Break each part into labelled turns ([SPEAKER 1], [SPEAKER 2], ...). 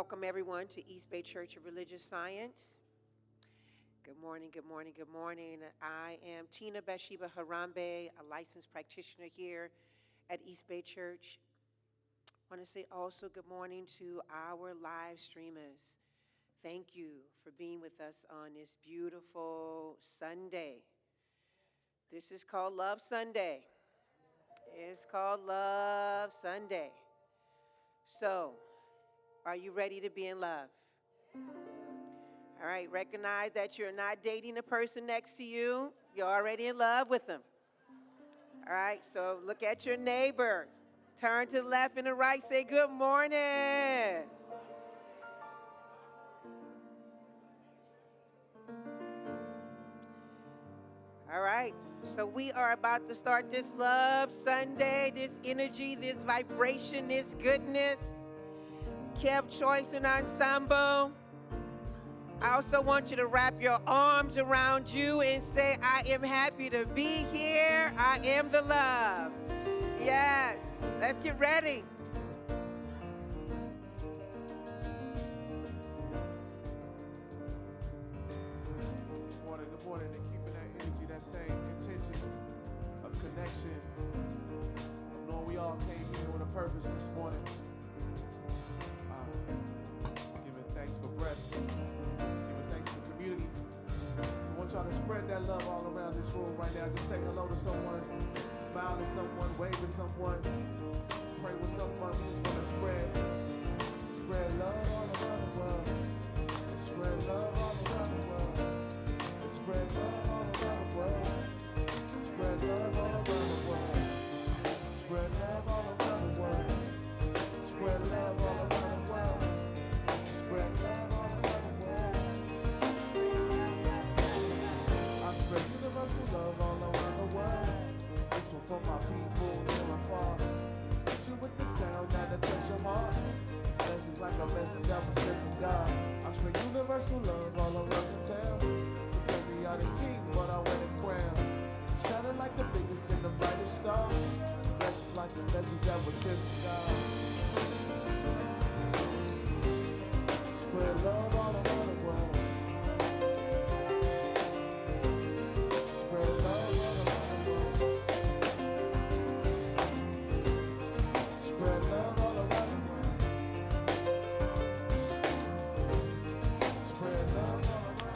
[SPEAKER 1] Welcome everyone to East Bay Church of Religious Science. Good morning, good morning, good morning. I am Tina Bathsheba Harambe, a licensed practitioner here at East Bay Church. I want to say also good morning to our live streamers. Thank you for being with us on this beautiful Sunday. This is called Love Sunday. It's called Love Sunday. So, are you ready to be in love? All right, recognize that you're not dating the person next to you. You're already in love with them. All right, so look at your neighbor. Turn to the left and the right, say good morning. All right, so we are about to start this Love Sunday, this energy, this vibration, this goodness. Kev Choice and Ensemble. I also want you to wrap your arms around you and say, I am happy to be here. I am the love. Yes, let's get ready.
[SPEAKER 2] Good morning, and keeping that energy, that same intention of connection. Knowing we all came here with a purpose this morning. Giving thanks for breath. Giving thanks for community. So I want y'all to spread that love all around this room right now. Just say hello to someone, smile at someone, wave at someone, pray with someone. We just want to spread love all around the world. Spread love all around the world. Spread love all around the world. Spread love all around the world. Spread love all around the world. Spread love all around the world. Spread love all around the world. I spread universal love all around the world. This one for my people near and far. Hit you with the sound that'll touch your heart. Message like a message that was sent from God. I spread universal love all around the town. So baby, I'm the king, but I wear the crown. Shining like the biggest and the brightest star. Message like the message that was sent from God. Spread love all around the world. Spread love all around the world. Spread love all around the world. Spread love all around the world.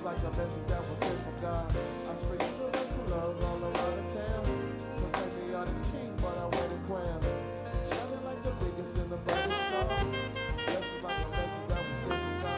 [SPEAKER 2] Like a message that was sent from God. I spread universal love all around the town. So baby, you're the king, but I wear the crown. Shining like the biggest and the brightest star. Message like a message that was sent from God.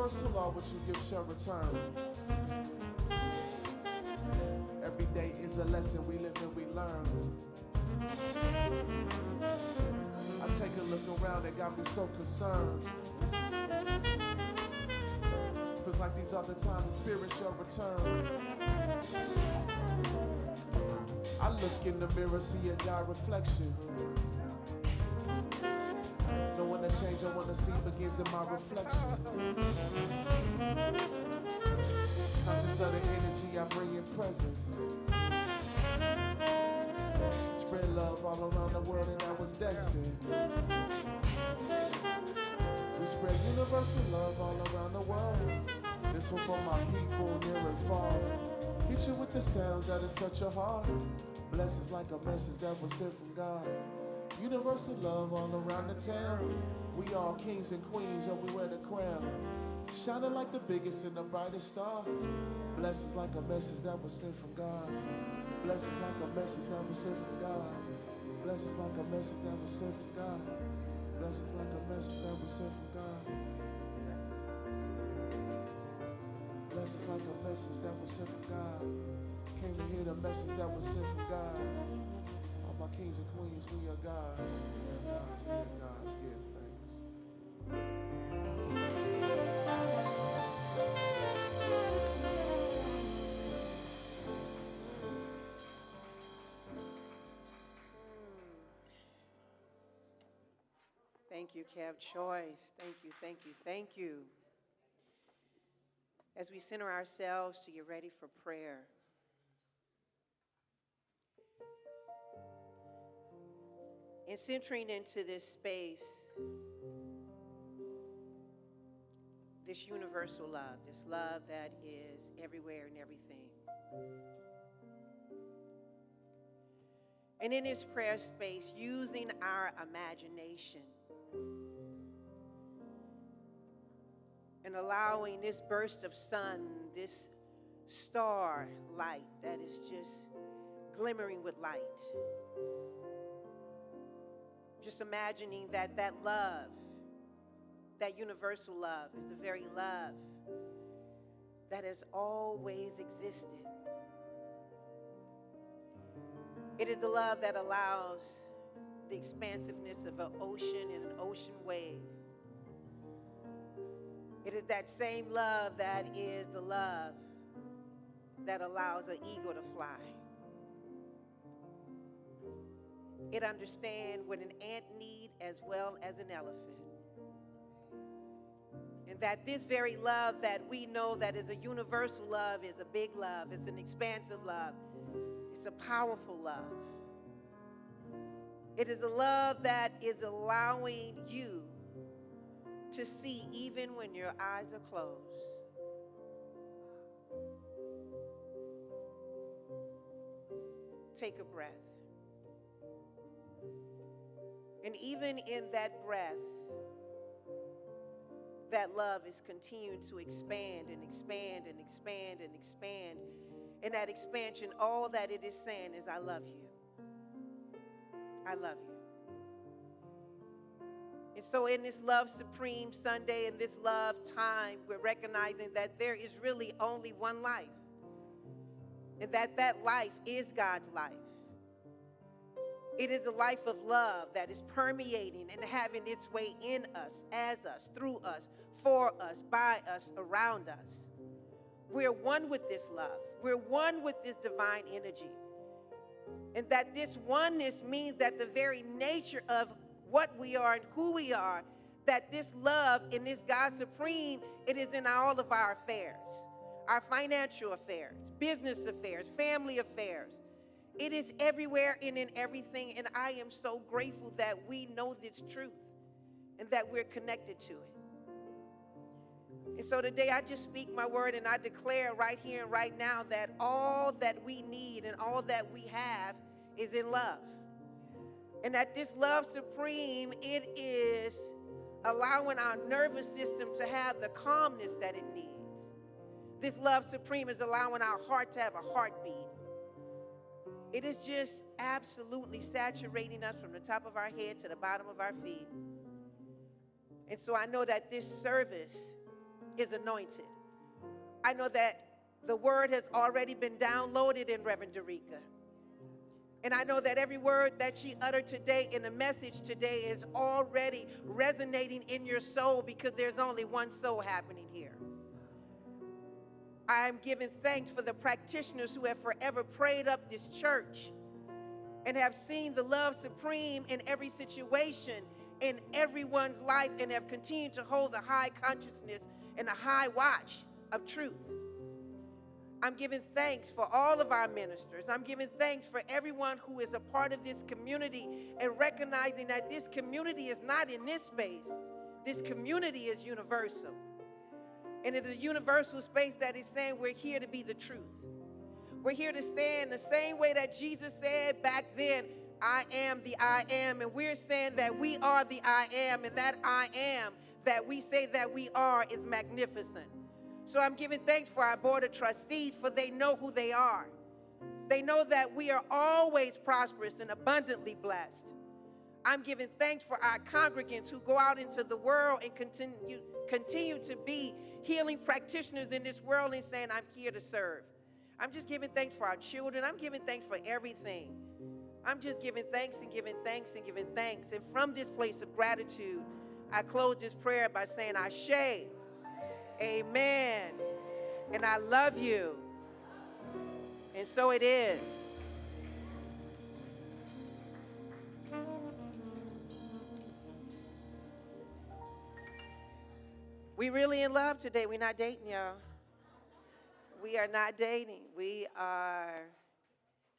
[SPEAKER 2] universal law, what you give shall return. Every day is a lesson, we live and we learn. I take a look around, it got me so concerned. Feels like these other times the spirit shall return. I look in the mirror, see a God reflection. Don't want to change, I want to see begins in my reflection. Conscious of the energy I bring in presence. Spread love all around the world and that was destined. We spread universal love all around the world. This one for my people near and far. Hit you with the sounds that'll touch your heart. Blessings like a message that was sent from God. Universal love all around the town. We all kings and queens, and we wear the crown. Shining like the biggest and the brightest star. Blessings like a message that was sent from God. Blessings like a message that was sent from God. Blessings like a message that was sent from God. Blessings like a message that was sent from God. Blessings like a message that was sent from God. Came to hear the message that was sent from God. All my kings and queens, we are God. We are gods, we are gods. Give thanks.
[SPEAKER 1] Thank you, Kev Choice. Thank you, thank you, thank you. As we center ourselves to get ready for prayer, in centering into this space, this universal love, this love that is everywhere and everything. And in this prayer space, using our imagination and allowing this burst of sun, this star light that is just glimmering with light. Just imagining that that love, that universal love, is the very love that has always existed. It is the love that allows the expansiveness of an ocean and an ocean wave. It is that same love that is the love that allows an eagle to fly. It understands what an ant needs as well as an elephant. And that this very love that we know that is a universal love is a big love. It's an expansive love. It's a powerful love. It is a love that is allowing you to see even when your eyes are closed. Take a breath. And even in that breath, that love is continuing to expand and expand and expand and expand. In that expansion, all that it is saying is, I love you. I love you. And so in this Love Supreme Sunday, in this love time, we're recognizing that there is really only one life. And that that life is God's life. It is a life of love that is permeating and having its way in us, as us, through us, for us, by us, around us. We're one with this love. We're one with this divine energy. And that this oneness means that the very nature of what we are and who we are, that this love in this God Supreme, it is in all of our affairs, our financial affairs, business affairs, family affairs. It is everywhere and in everything, and I am so grateful that we know this truth and that we're connected to it. And so today I just speak my word and I declare right here and right now that all that we need and all that we have is in love. And that this love supreme, it is allowing our nervous system to have the calmness that it needs. This love supreme is allowing our heart to have a heartbeat. It is just absolutely saturating us from the top of our head to the bottom of our feet. And so I know that this service is anointed. I know that the word has already been downloaded in Reverend Dereca. And I know that every word that she uttered today in the message today is already resonating in your soul, because there's only one soul happening here. I am giving thanks for the practitioners who have forever prayed up this church and have seen the love supreme in every situation, in everyone's life, and have continued to hold the high consciousness and the high watch of truth. I'm giving thanks for all of our ministers. I'm giving thanks for everyone who is a part of this community, and recognizing that this community is not in this space. This community is universal. And it is a universal space that is saying we're here to be the truth. We're here to stand the same way that Jesus said back then, I am the I am. And we're saying that we are the I am, and that I am that we say that we are is magnificent. So I'm giving thanks for our board of trustees, for they know who they are. They know that we are always prosperous and abundantly blessed. I'm giving thanks for our congregants who go out into the world and continue to be healing practitioners in this world and saying, I'm here to serve. I'm just giving thanks for our children. I'm giving thanks for everything. I'm just giving thanks and giving thanks and giving thanks. And from this place of gratitude, I close this prayer by saying, Ashe, amen, and I love you. And so it is. We really in love today. We're not dating, y'all. We are not dating. We are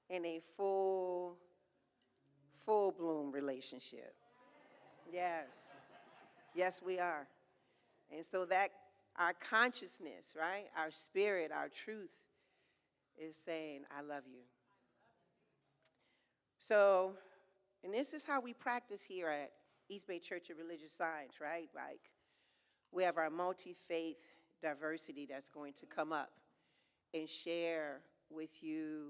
[SPEAKER 1] in a full bloom relationship. Yes. Yes, we are. And so that our consciousness, right, our spirit, our truth is saying, I love you. So, and this is how we practice here at East Bay Church of Religious Science, right? Like, we have our multi-faith diversity that's going to come up and share with you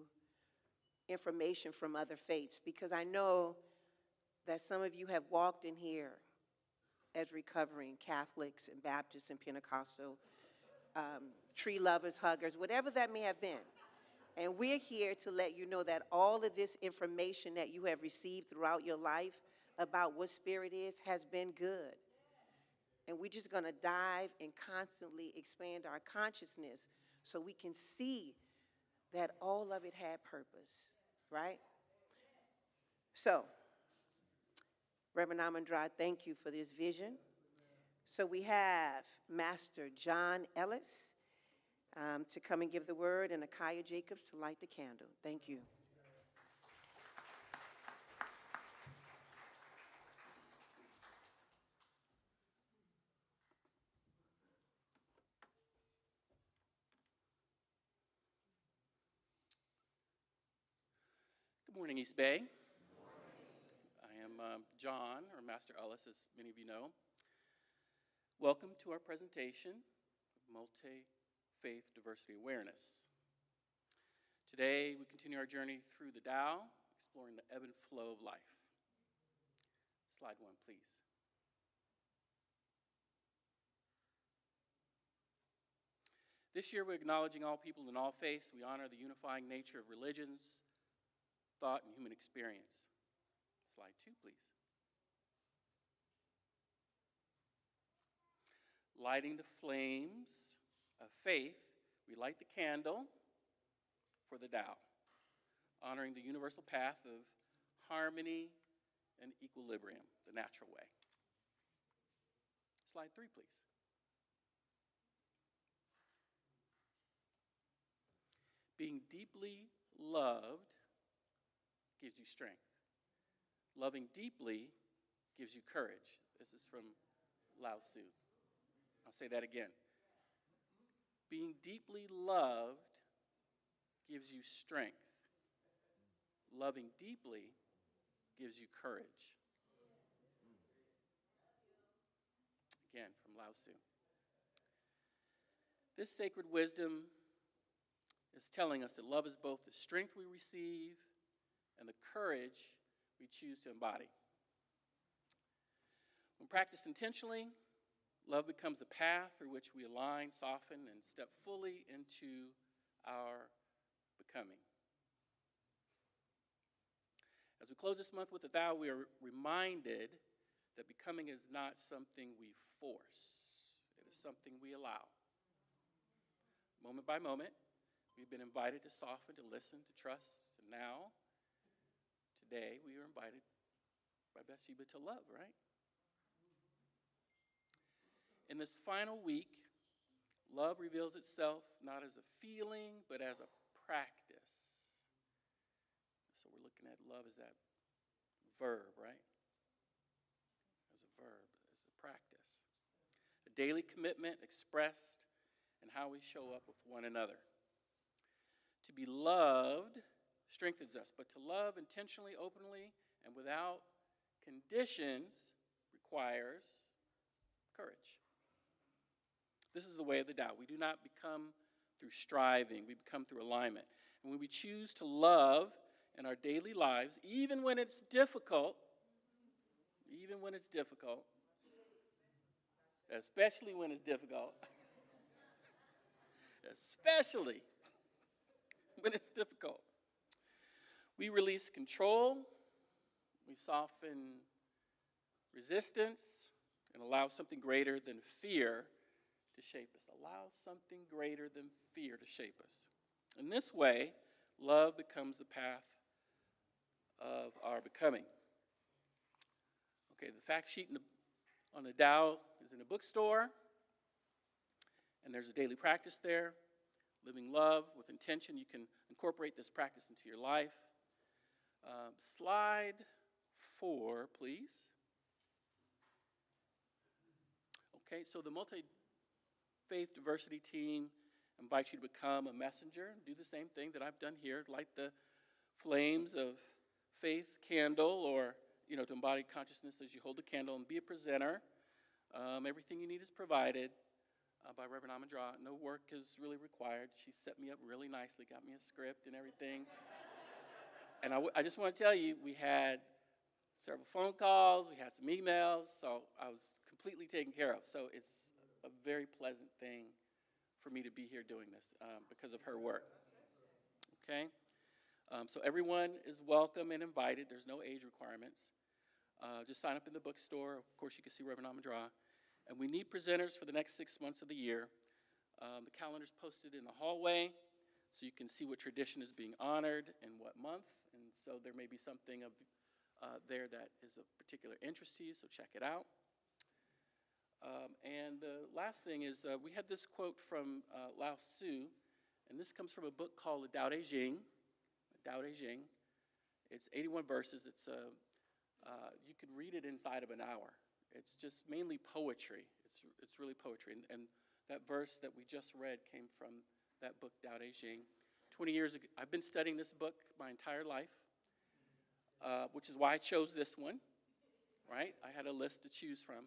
[SPEAKER 1] information from other faiths, because I know that some of you have walked in here as recovering Catholics and Baptists and Pentecostal, tree lovers, huggers, whatever that may have been. And we're here to let you know that all of this information that you have received throughout your life about what spirit is has been good. And we're just going to dive and constantly expand our consciousness so we can see that all of it had purpose, right? So, Reverend Amandra, thank you for this vision. So we have Master John Ellis to come and give the word, and Akaya Jacobs to light the candle. Thank you.
[SPEAKER 3] Good morning, East Bay. I am John, or Master Ellis, as many of you know. Welcome to our presentation of multi-faith diversity awareness. Today, we continue our journey through the Tao, exploring the ebb and flow of life. Slide 1, please. This year, we're acknowledging all people in all faiths. We honor the unifying nature of religions, thought, and human experience. Slide 2, please. Lighting the flames of faith, we light the candle for the Tao, honoring the universal path of harmony and equilibrium, the natural way. Slide 3, please. Being deeply loved gives you strength. Loving deeply gives you courage. This is from Lao Tzu. I'll say that again. Being deeply loved gives you strength. Loving deeply gives you courage. Again, from Lao Tzu. This sacred wisdom is telling us that love is both the strength we receive and the courage we choose to embody. When practiced intentionally, Love becomes the path through which we align, soften, and step fully into our becoming. As we close this month with the Thou, we are reminded that becoming is not something we force. It is something we allow. Moment by moment, we've been invited to soften, to listen, to trust, and now, today, we are invited by Bathsheba to love, right? In this final week, love reveals itself not as a feeling, but as a practice. So we're looking at love as that verb, right? As a verb, as a practice. A daily commitment expressed in how we show up with one another. To be loved strengthens us, but to love intentionally, openly, and without conditions requires courage. This is the way of the Tao. We do not become through striving. We become through alignment. And when we choose to love in our daily lives, even when it's difficult, especially when it's difficult, especially when it's difficult, we release control, we soften resistance, and allow something greater than fear to shape us. Allow something greater than fear to shape us. In this way, love becomes the path of our becoming. Okay, the fact sheet on the Tao is in a bookstore, and there's a daily practice there. Living love with intention. You can incorporate this practice into your life. Slide 4, please. Okay, so the multi-faith diversity team invites you to become a messenger and do the same thing that I've done here. Light the flames of faith candle, or to embody consciousness as you hold the candle, and be a presenter. Everything you need is provided by Reverend Amandra. No work is really required. She set me up really nicely, got me a script and everything. And I just want to tell you, we had several phone calls, we had some emails, so I was completely taken care of. So it's a very pleasant thing for me to be here doing this because of her work. Okay? So everyone is welcome and invited. There's no age requirements. Just sign up in the bookstore. Of course, you can see Reverend Amandra. And we need presenters for the next 6 months of the year. The calendar's posted in the hallway, so you can see what tradition is being honored and what month. And so there may be something there that is of particular interest to you, so check it out. And the last thing is we had this quote from Lao Tzu, and this comes from a book called the Tao Te Ching. It's 81 verses. You could read it inside of an hour. It's just mainly poetry. It's really poetry. And that verse that we just read came from that book, Tao Te Ching. 20 years ago, I've been studying this book my entire life, which is why I chose this one, right? I had a list to choose from.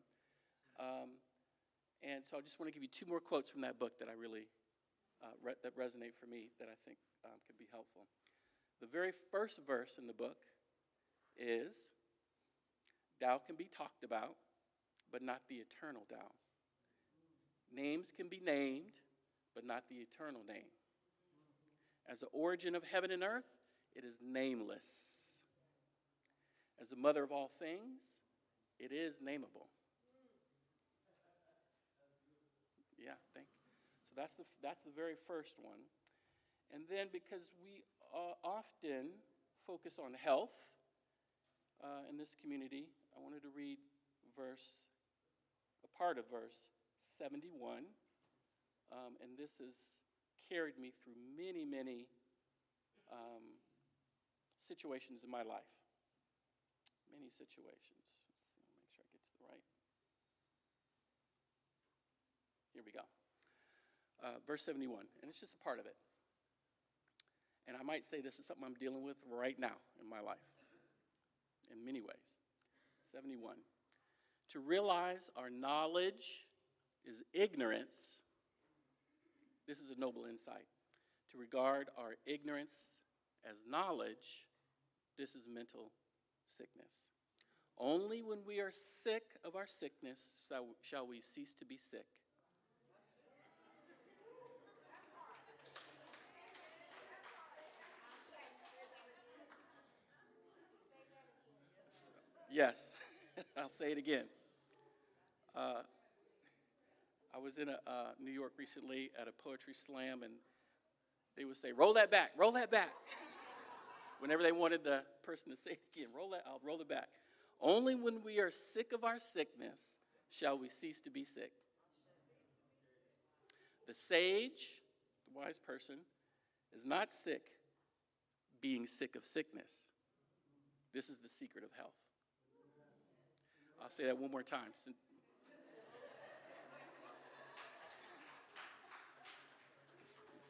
[SPEAKER 3] And so I just want to give you 2 more quotes from that book that I really, that resonate for me, that I think can be helpful. The very first verse in the book is, Tao can be talked about, but not the eternal Tao. Names can be named, but not the eternal name. As the origin of heaven and earth, it is nameless. As the mother of all things, it is nameable. Yeah, thank you. So that's the very first one. And then because we often focus on health in this community, I wanted to read a part of verse 71, and this has carried me through many, many situations in my life. Many situations. Let's see, I'll make sure I get to the right. Here we go. Verse 71, and it's just a part of it. And I might say this is something I'm dealing with right now in my life, in many ways. 71. To realize our knowledge is ignorance, this is a noble insight. To regard our ignorance as knowledge, this is mental sickness. Only when we are sick of our sickness shall we cease to be sick. Yes, I'll say it again. I was in New York recently at a poetry slam, and they would say, roll that back, roll that back. Whenever they wanted the person to say it again, I'll roll it back. Only when we are sick of our sickness shall we cease to be sick. The sage, the wise person, is not sick being sick of sickness. This is the secret of health. I'll say that one more time.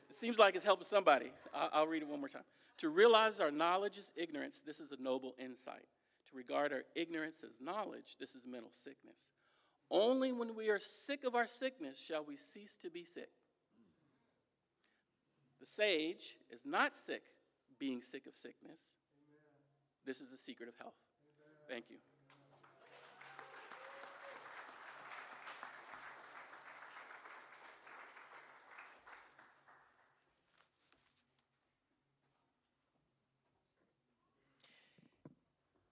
[SPEAKER 3] It seems like it's helping somebody. I'll read it one more time. To realize our knowledge is ignorance, this is a noble insight. To regard our ignorance as knowledge, this is mental sickness. Only when we are sick of our sickness shall we cease to be sick. The sage is not sick being sick of sickness. This is the secret of health. Thank you.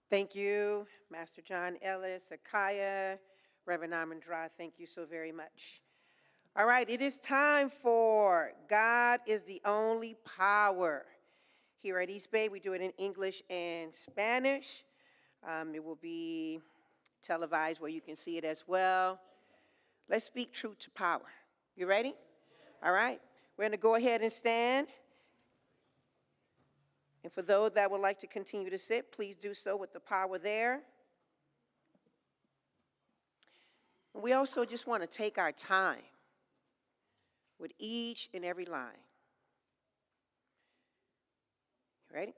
[SPEAKER 1] Thank you, Master John Ellis, Akaya, Reverend Amandra. Thank you so very much. All right, it is time for God is the Only Power. Here at East Bay, we do it in English and Spanish. It will be televised where you can see it as well. Let's speak truth to power. You ready? All right. We're going to go ahead and stand. And for those that would like to continue to sit, please do so with the power there. We also just want to take our time with each and every line. You ready?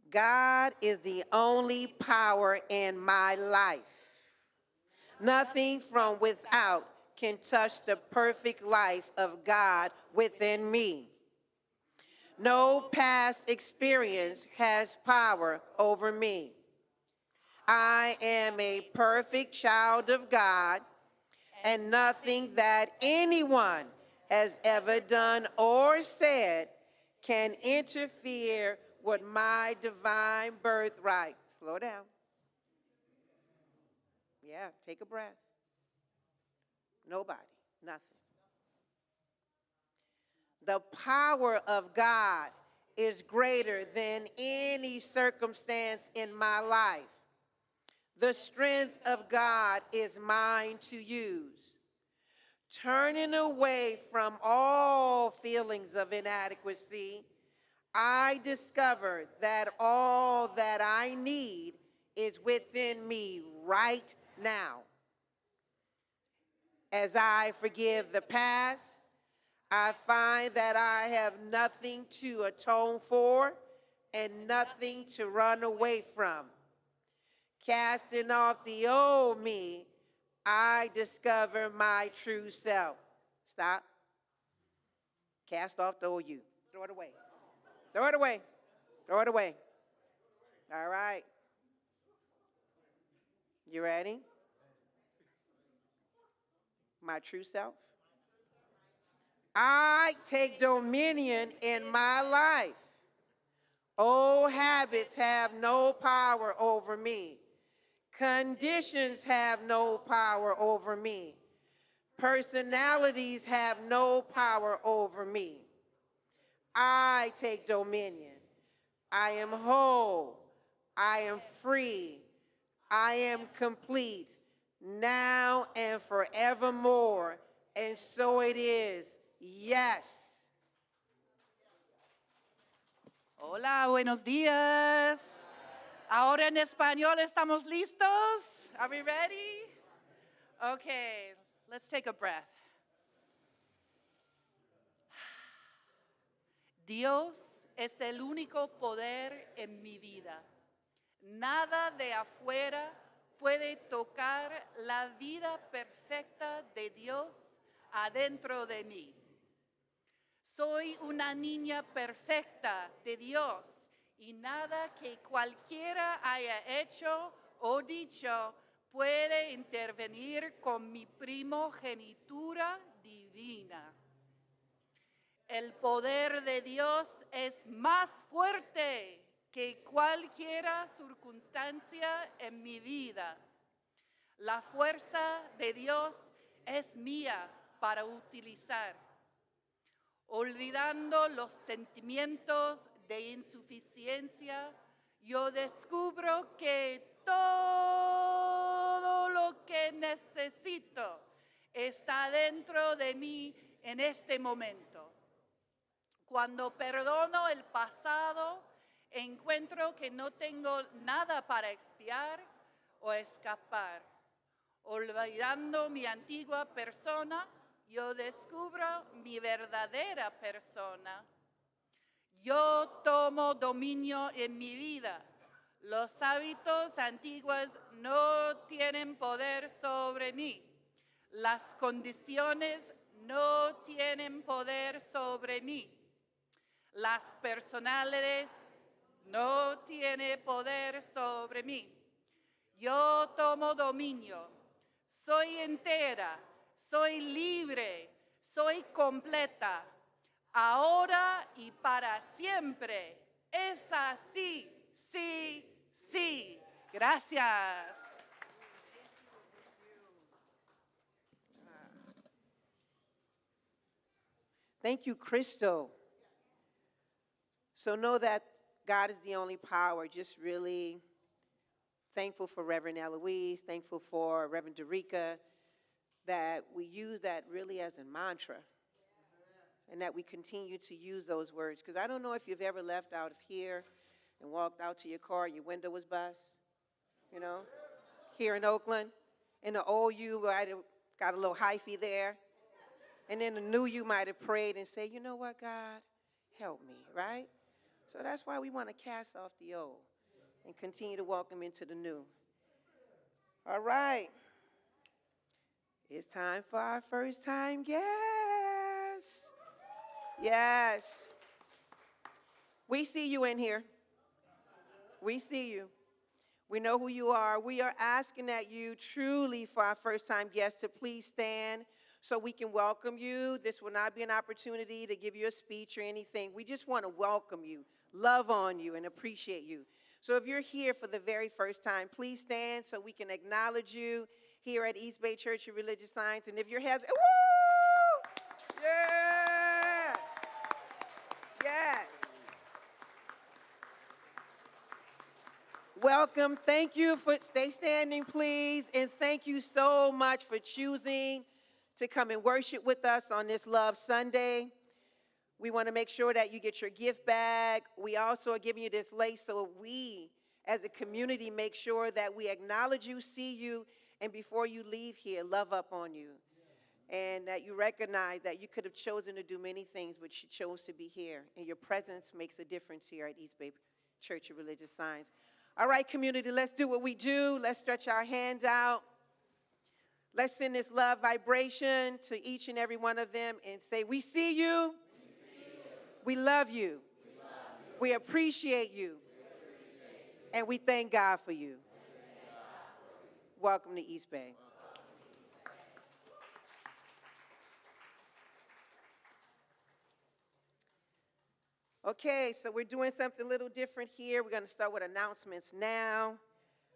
[SPEAKER 1] God is the only power in my life. Nothing from without can touch the perfect life of God within me. No past experience has power over me. I am a perfect child of God, and nothing that anyone has ever done or said can interfere with my divine birthright. Slow down. Yeah, take a breath. Nobody, nothing. The power of God is greater than any circumstance in my life. The strength of God is mine to use. Turning away from all feelings of inadequacy, I discover that all that I need is within me right now. As I forgive the past, I find that I have nothing to atone for and nothing to run away from. Casting off the old me, I discover my true self. Stop. Cast off the old you. Throw it away. Throw it away. Throw it away. All right. You ready? My true self. I take dominion in my life. Old habits have no power over me. Conditions have no power over me. Personalities have no power over me. I take dominion. I am whole. I am free. I am complete, now and forevermore. And so it is. Yes.
[SPEAKER 4] Hola, buenos días. Ahora en español, ¿estamos listos? Are we ready? Okay, let's take a breath. Dios es el único poder en mi vida. Nada de afuera puede tocar la vida perfecta de Dios adentro de mí. Soy una niña perfecta de Dios y nada que cualquiera haya hecho o dicho, puede intervenir con mi primogenitura divina. El poder de Dios es más fuerte que cualquier circunstancia en mi vida. La fuerza de Dios es mía para utilizar. Olvidando los sentimientos de insuficiencia, yo descubro que todo lo que necesito está dentro de mí en este momento. Cuando perdono el pasado, encuentro que no tengo nada para expiar o escapar. Olvidando mi antigua persona, yo descubro mi verdadera persona. Yo tomo dominio en mi vida. Los hábitos antiguos no tienen poder sobre mí. Las condiciones no tienen poder sobre mí. Las personalidades no tienen poder sobre mí. Yo tomo dominio. Soy entera. Soy libre. Soy completa. Ahora y para siempre. Es así. Sí, sí. Gracias.
[SPEAKER 1] Thank you, Crystal. So know that God is the only power. Just really thankful for Reverend Eloise, thankful for Reverend Dereca, that we use that really as a mantra and that we continue to use those words. Because I don't know if you've ever left out of here and walked out to your car, your window was bust, you know, here in Oakland. In the old you might have got a little hyphy there. And then the new you might have prayed and said, you know what, God, help me, right? So that's why we want to cast off the old and continue to welcome into the new. All right. It's time for our first time guest. Yes. We see you in here. We see you. We know who you are. We are asking that you truly, for our first time guest, to please stand so we can welcome you. This will not be an opportunity to give you a speech or anything. We just want to welcome you, love on you, and appreciate you. So if you're here for the very first time, please stand so we can acknowledge you here at East Bay Church of Religious Science. And if your heads, woo! Yes! Yes! Welcome. Thank you for, stay standing, please. And thank you so much for choosing to come and worship with us on this Love Sunday. We want to make sure that you get your gift bag. We also are giving you this lace so we, as a community, make sure that we acknowledge you, see you, and before you leave here, love up on you. And that you recognize that you could have chosen to do many things, but you chose to be here. And your presence makes a difference here at East Bay Church of Religious Science. All right, community, let's do what we do. Let's stretch our hands out. Let's send this love vibration to each and every one of them and say, we see you. We love you. We appreciate you. And we thank God for you. Welcome to East Bay. Okay, so we're doing something a little different here. We're going to start with announcements now.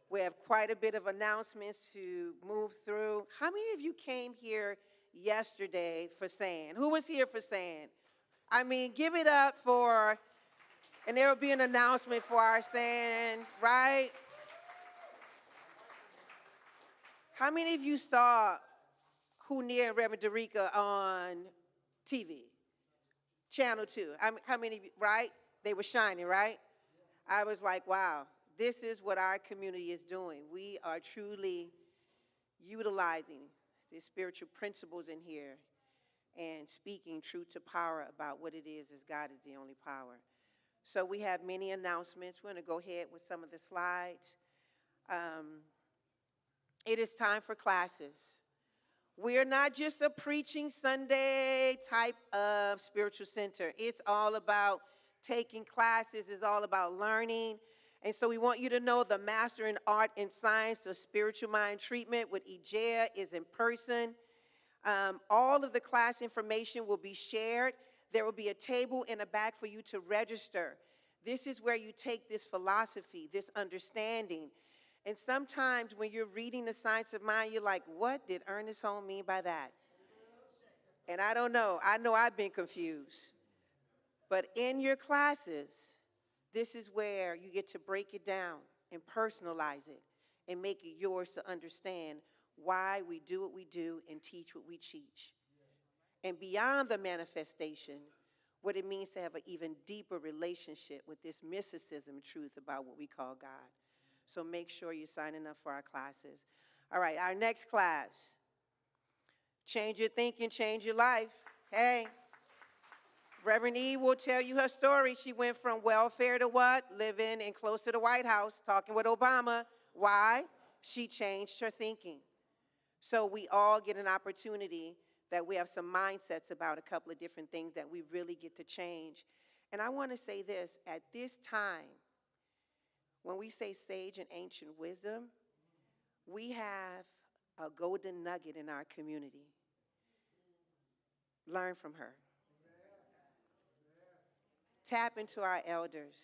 [SPEAKER 1] We have quite a bit of announcements to move through. How many of you came here yesterday for SAN? Who was here for SAN? I mean, give it up for, and there will be an announcement for our SAN, right? How many of you saw Who Near and Reverend Dereca on TV? Channel 2. How many of you, right? They were shining, right? I was like, wow, this is what our community is doing. We are truly utilizing the spiritual principles in here and speaking truth to power about what it is as God is the only power. So we have many announcements. We're going to go ahead with some of the slides. It is time for classes. We are not just a preaching Sunday type of spiritual center. It's all about taking classes. It's all about learning. And so we want you to know the Master in Art and Science of Spiritual Mind Treatment with Ijea is in person. All of the class information will be shared. There will be a table in the back for you to register. This is where you take this philosophy, this understanding. And sometimes when you're reading the science of mind, you're like, what did Ernest Holmes mean by that? And I don't know. I know I've been confused. But in your classes, this is where you get to break it down and personalize it and make it yours to understand why we do what we do and teach what we teach. And beyond the manifestation, what it means to have an even deeper relationship with this mysticism truth about what we call God. So make sure you're signing up for our classes. All right, our next class, Change Your Thinking, Change Your Life. Hey, Reverend E will tell you her story. She went from welfare to what? Living in close to the White House, talking with Obama. Why? She changed her thinking. So we all get an opportunity that we have some mindsets about a couple of different things that we really get to change. And I want to say this, at this time, when we say sage and ancient wisdom, we have a golden nugget in our community. Learn from her. Tap into our elders.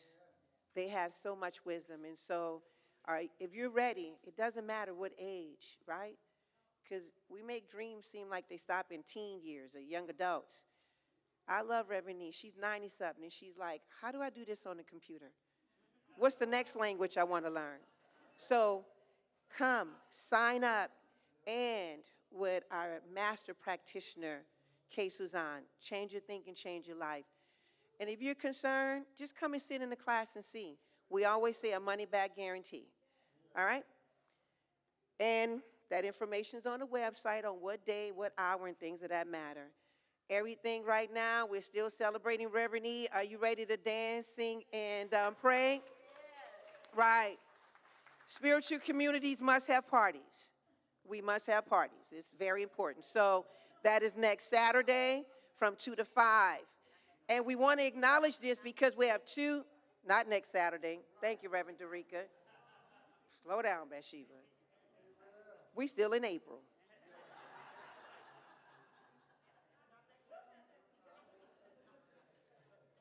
[SPEAKER 1] They have so much wisdom. And so, all right, if you're ready, it doesn't matter what age, right? Because we make dreams seem like they stop in teen years or young adults. I love Reverend E. She's 90-something, and she's like, how do I do this on the computer? What's the next language I want to learn? So come, sign up, and with our master practitioner, Kay Suzanne, change your thinking, change your life. And if you're concerned, just come and sit in the class and see. We always say a money-back guarantee, all right? And that information is on the website on what day, what hour, and things of that matter. Everything right now, we're still celebrating Reverend E. Are you ready to dance, sing, and pray? Yes. Right. Spiritual communities must have parties. We must have parties. It's very important. So that is next Saturday from 2 to 5. And we want to acknowledge this because we have two, not next Saturday. Thank you, Reverend Dereca. Slow down, Bathsheba. We still in April.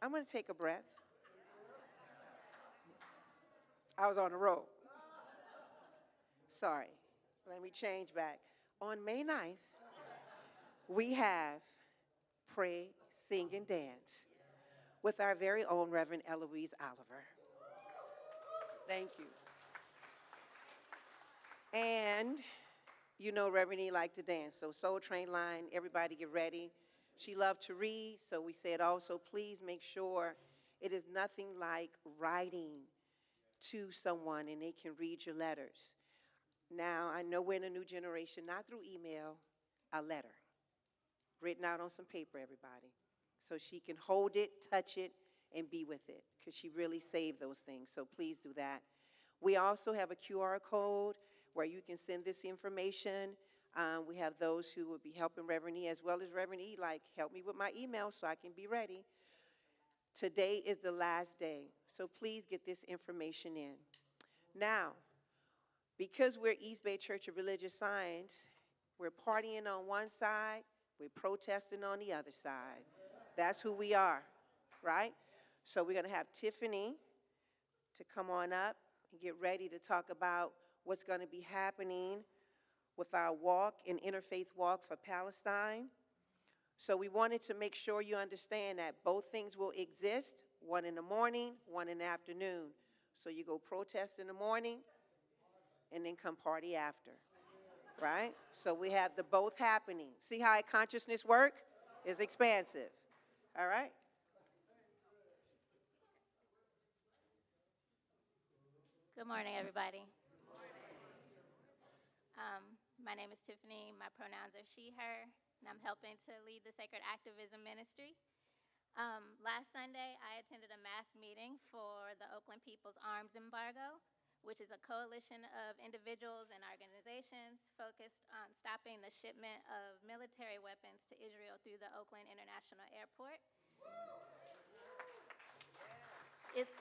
[SPEAKER 1] I'm going to take a breath. I was on the road. Sorry. Let me change back. On May 9th, we have Pray, Sing, and Dance with our very own Reverend Eloise Oliver. Thank you. And you know Reverend E liked to dance, so Soul Train line, everybody get ready. She loved to read, so we said also please make sure it is nothing like writing to someone and they can read your letters. Now, I know we're in a new generation, not through email, a letter. Written out on some paper, everybody. So she can hold it, touch it, and be with it, because she really saved those things, so please do that. We also have a QR code where you can send this information. We have those who will be helping Reverend E, as well as Reverend E, like, help me with my email so I can be ready. Today is the last day, so please get this information in. Now, because we're East Bay Church of Religious Science, we're partying on one side, we're protesting on the other side. That's who we are, right? So we're going to have Tiffany to come on up and get ready to talk about what's going to be happening with our walk and interfaith walk for Palestine. So we wanted to make sure you understand that both things will exist, one in the morning, one in the afternoon. So you go protest in the morning and then come party after, right? So we have the both happening. See how consciousness work? It's expansive, all right?
[SPEAKER 5] Good morning, everybody. My name is Tiffany. My pronouns are she, her, and I'm helping to lead the Sacred Activism Ministry. Last Sunday, I attended a mass meeting for the Oakland People's Arms Embargo, which is a coalition of individuals and organizations focused on stopping the shipment of military weapons to Israel through the Oakland International Airport. It's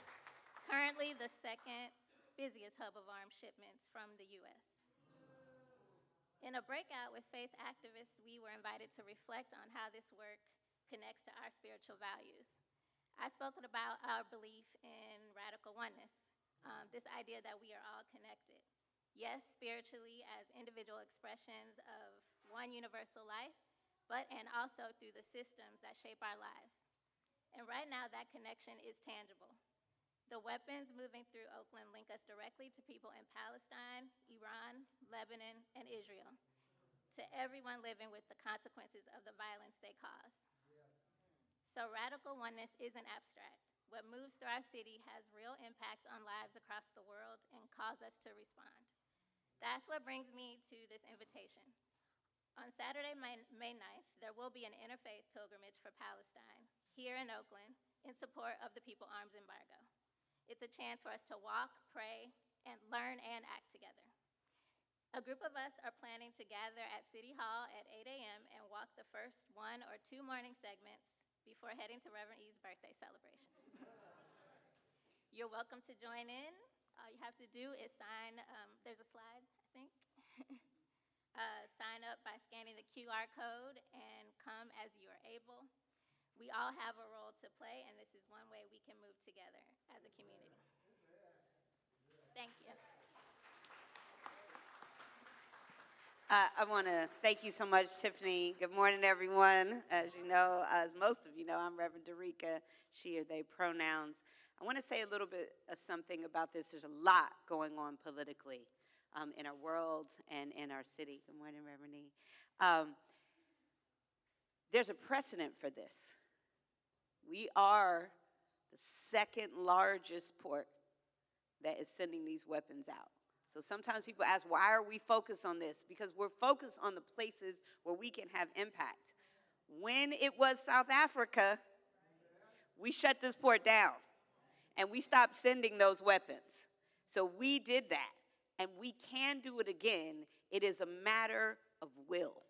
[SPEAKER 5] currently the second busiest hub of arms shipments from the U.S. In a breakout with faith activists, we were invited to reflect on how this work connects to our spiritual values. I spoke about our belief in radical oneness, this idea that we are all connected. Yes, spiritually as individual expressions of one universal life, and also through the systems that shape our lives. And right now, that connection is tangible. The weapons moving through Oakland link us directly to people in Palestine, Iran, Lebanon, and Israel, to everyone living with the consequences of the violence they cause. So radical oneness isn't abstract. What moves through our city has real impact on lives across the world and calls us to respond. That's what brings me to this invitation. On Saturday, May 9th, there will be an interfaith pilgrimage for Palestine here in Oakland in support of the People Arms embargo. It's a chance for us to walk, pray, and learn and act together. A group of us are planning to gather at City Hall at 8 a.m. and walk the first 1 or 2 morning segments before heading to Reverend E's birthday celebration. You're welcome to join in. All you have to do is sign, there's a slide, I think. Sign up by scanning the QR code and come as you are able. We all have a role to play, and this is one way we can move together as a community. Thank you.
[SPEAKER 6] I want to thank you so much, Tiffany. Good morning, everyone. As you know, as most of you know, I'm Reverend Dereca, she or they pronouns. I want to say a little bit of something about this. There's a lot going on politically in our world and in our city. Good morning, Reverend E. There's a precedent for this. We are the second largest port that is sending these weapons out. So sometimes people ask, why are we focused on this? Because we're focused on the places where we can have impact. When it was South Africa, we shut this port down and we stopped sending those weapons. So we did that, and we can do it again. It is a matter of will.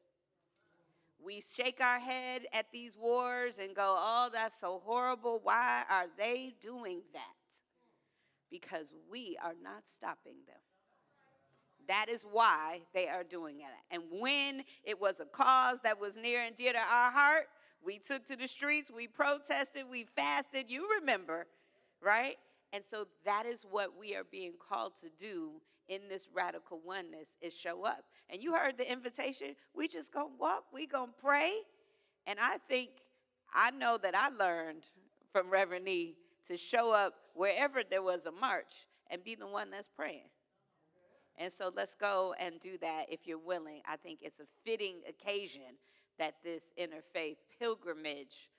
[SPEAKER 6] We shake our head at these wars and go, oh, that's so horrible. Why are they doing that? Because we are not stopping them. That is why they are doing that. And when it was a cause that was near and dear to our heart, we took to the streets, we protested, we fasted, you remember, right? And so that is what we are being called to do in this radical oneness, is show up. And you heard the invitation. We just gonna walk, we gonna pray. And I know that I learned from Reverend E to show up wherever there was a march and be the one that's praying. And so let's go and do that if you're willing. I think it's a fitting occasion that this interfaith pilgrimage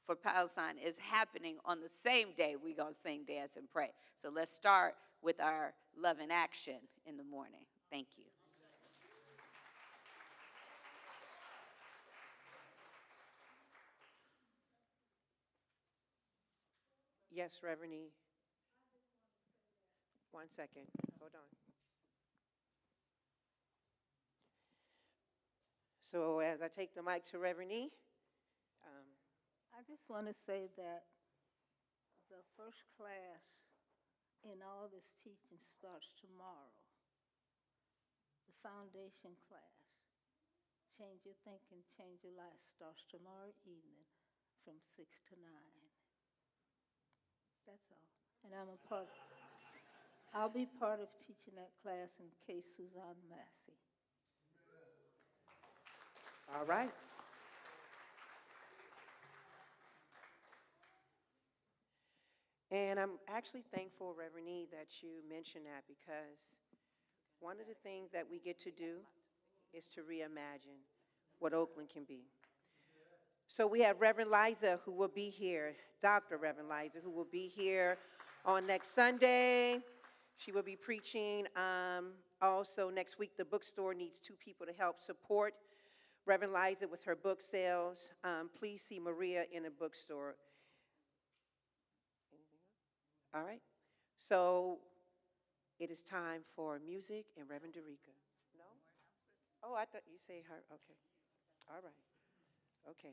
[SPEAKER 6] for Palestine is happening on the same day we're going to sing, dance, and pray. So let's start with our love in action in the morning. Thank you.
[SPEAKER 1] Yes, Reverend E. 1 second. Hold on. So as I take the mic to Reverend E.
[SPEAKER 7] I just want to say that the first class in all this teaching starts tomorrow. The foundation class, Change Your Thinking, Change Your Life, starts tomorrow evening from 6 to 9. That's all. And I'll be part of teaching that class in case Suzanne Massey.
[SPEAKER 1] All right. And I'm actually thankful, Reverend E, that you mentioned that, because one of the things that we get to do is to reimagine what Oakland can be. So we have Reverend Liza, who will be here, Dr. Reverend Liza, who will be here on next Sunday. She will be preaching. Also, next week, the bookstore needs 2 people to help support Reverend Liza with her book sales. Please see Maria in a bookstore. All right. So it is time for music and Reverend Dereca. No? Oh, I thought you say her. Okay. All right. Okay.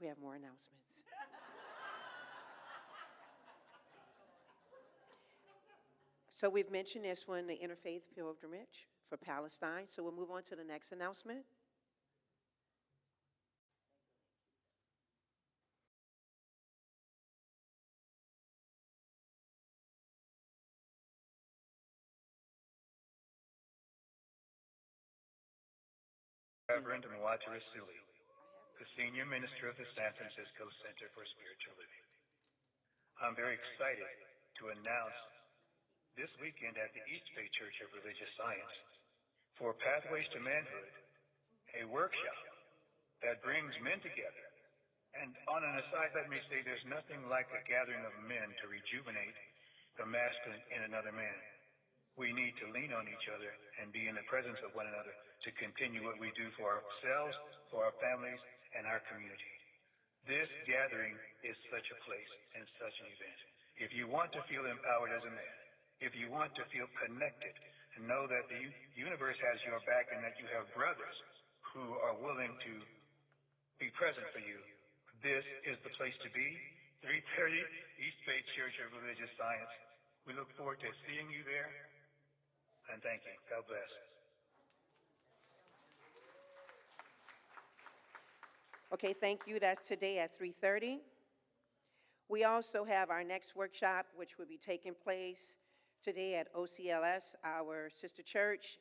[SPEAKER 1] We have more announcements. So we've mentioned this one, the Interfaith Pilgrimage for Palestine. So we'll move on to the next announcement.
[SPEAKER 8] Reverend Mwati Rasuli, the Senior Minister of the San Francisco Center for Spiritual Living. I'm very excited to announce this weekend at the East Bay Church of Religious Science for Pathways to Manhood, a workshop that brings men together. And on an aside, let me say there's nothing like a gathering of men to rejuvenate the masculine in another man. We need to lean on each other and be in the presence of one another to continue what we do for ourselves, for our families, and our community. This gathering is such a place and such an event. If you want to feel empowered as a man, if you want to feel connected and know that the universe has your back and that you have brothers who are willing to be present for you, this is the place to be. 3:30 East Bay Church of Religious Science. We look forward to seeing you there. And thank you. God bless.
[SPEAKER 1] Okay, thank you. That's today at 3:30. We also have our next workshop, which will be taking place today at OCLS, our sister church.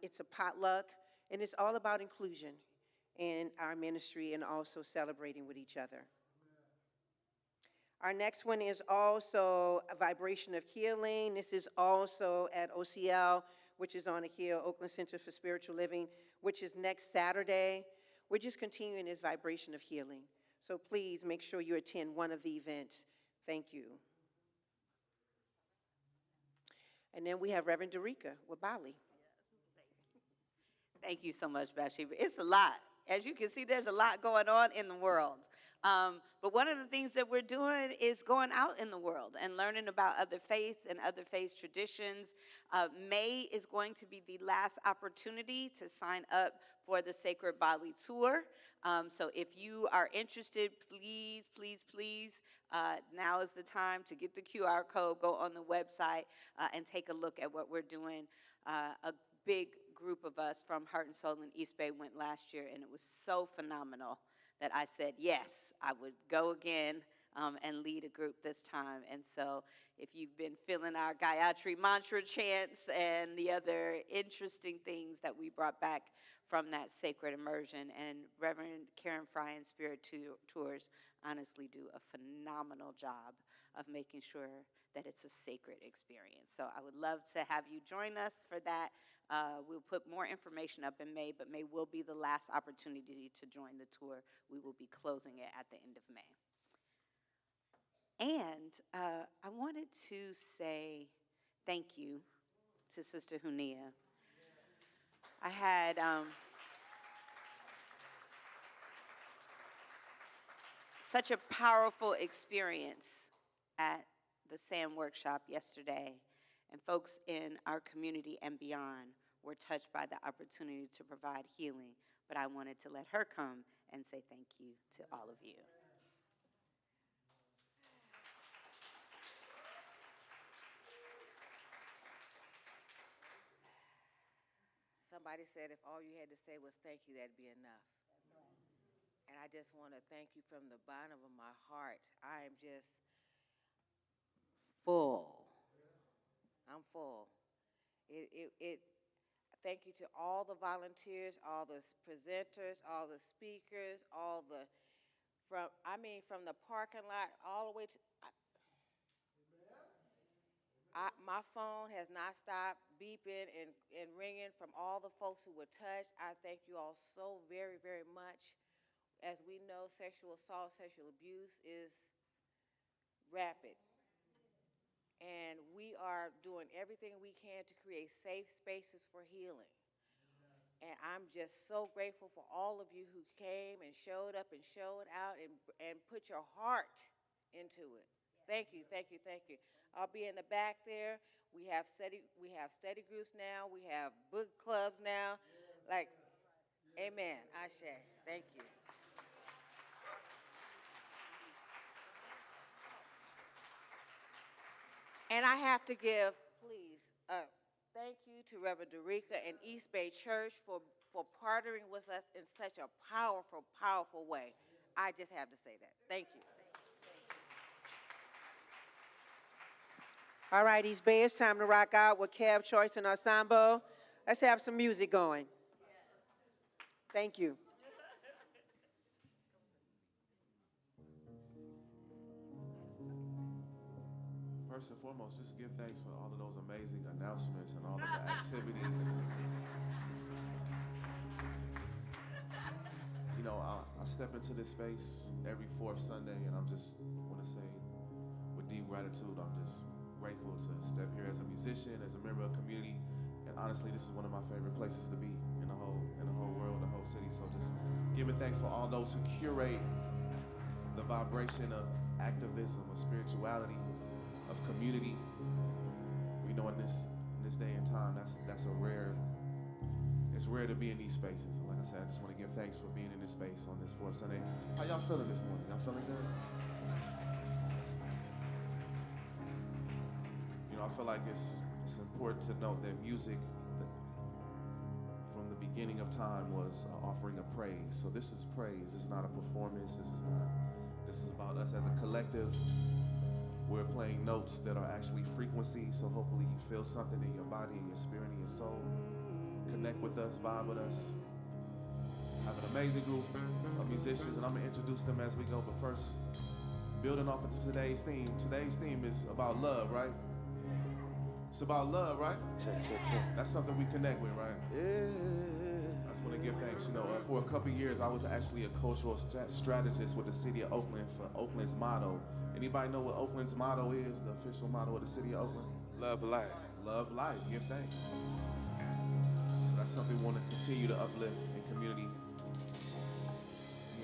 [SPEAKER 1] It's a potluck, and it's all about inclusion in our ministry and also celebrating with each other. Our next one is also a vibration of healing. This is also at OCL, which is on the Hill, Oakland Center for Spiritual Living, which is next Saturday. We're just continuing this vibration of healing. So please make sure you attend one of the events. Thank you. And then we have Reverend Dereca with Bali.
[SPEAKER 6] Thank you so much, Bathsheba. It's a lot. As you can see, there's a lot going on in the world. But one of the things that we're doing is going out in the world and learning about other faiths and other faith traditions. May is going to be the last opportunity to sign up for the Sacred Bali Tour. So if you are interested, please, please, please, now is the time to get the QR code, go on the website, and take a look at what we're doing. A big group of us from Heart and Soul in East Bay went last year, and it was so phenomenal that I said, yes, I would go again and lead a group this time. And so if you've been feeling our Gayatri mantra chants and the other interesting things that we brought back from that sacred immersion, and Reverend Karen Fry and Spirit Tours honestly do a phenomenal job of making sure that it's a sacred experience. So I would love to have you join us for that. We'll put more information up in May, but May will be the last opportunity to join the tour. We will be closing it at the end of May. And I wanted to say thank you to Sister Hunia. I had such a powerful experience at the SAM workshop yesterday, and folks in our community and beyond were touched by the opportunity to provide healing. But I wanted to let her come and say thank you to all of you.
[SPEAKER 9] Somebody said if all you had to say was thank you, that'd be enough. And I just want to thank you from the bottom of my heart. I am just full. I'm full. Thank you to all the volunteers, all the presenters, all the speakers, from the parking lot all the way to. My phone has not stopped beeping and ringing from all the folks who were touched. I thank you all so very, very much. As we know, sexual assault, sexual abuse is rapid. And we are doing everything we can to create safe spaces for healing. And I'm just so grateful for all of you who came and showed up and showed out and put your heart into it. Thank you, thank you, thank you. I'll be in the back there. We have study groups now. We have book clubs now. Amen. Ashe. Thank you. And I have to give please, thank you to Reverend Dereca and East Bay Church for partnering with us in such a powerful, powerful way. I just have to say that. Thank you.
[SPEAKER 1] All right, East Bay, it's time to rock out with Cab Choice and Ensemble. Let's have some music going. Thank you.
[SPEAKER 2] First and foremost, just give thanks for all of those amazing announcements and all of the activities. You know, I step into this space every fourth Sunday, and I'm just want to say, with deep gratitude, I'm just grateful to step here as a musician, as a member of a community, and honestly, this is one of my favorite places to be in the whole world, the whole city. So just giving thanks for all those who curate the vibration of activism, of spirituality, of community. We know in this day and time, it's rare to be in these spaces. Like I said, I just want to give thanks for being in this space on this fourth Sunday. How y'all feeling this morning? Y'all feeling good? You know, I feel like it's important to note that music from the beginning of time was offering a praise. So this is praise. This is not a performance. This is about us as a collective. We're playing notes that are actually frequencies, so hopefully you feel something in your body, in your spirit, in your soul. Connect with us, vibe with us. I have an amazing group of musicians, and I'm gonna introduce them as we go. But first, building off of today's theme. Today's theme is about love, right? It's about love, right? Check. That's something we connect with, right? Yeah. I just want to give thanks. You know, for a couple of years, I was actually a cultural strategist with the city of Oakland for Oakland's motto. Anybody know what Oakland's motto is? The official motto of the city of Oakland? Love life. Love life. Give thanks. So that's something we want to continue to uplift in community.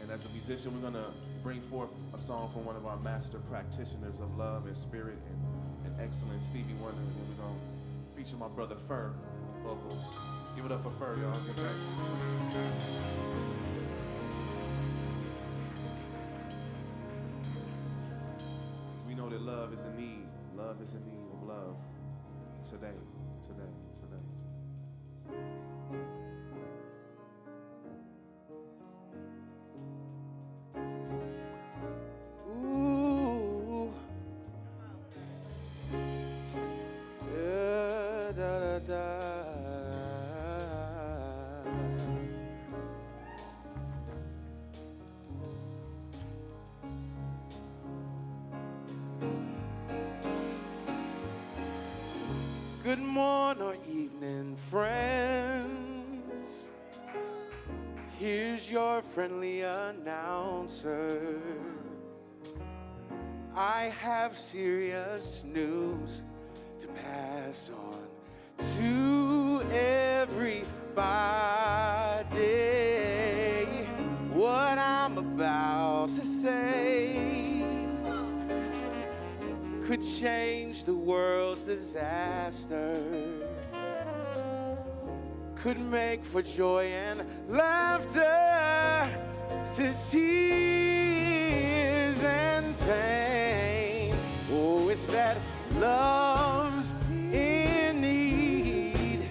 [SPEAKER 2] And as a musician, we're going to bring forth a song from one of our master practitioners of love and spirit and excellence, Stevie Wonder. And then we're going to feature my brother Fur vocals. Give it up for Fur, y'all. Give thanks. We know that love is in need. Love is in need of love today. Ooh. Yeah, da, da, da. Good morning or evening, friends. Here's your friendly announcer. I have serious news to pass on to everybody. What I'm about to say could change the world's disaster, could make for joy and laughter, to tears and pain. Oh, it's that love's in need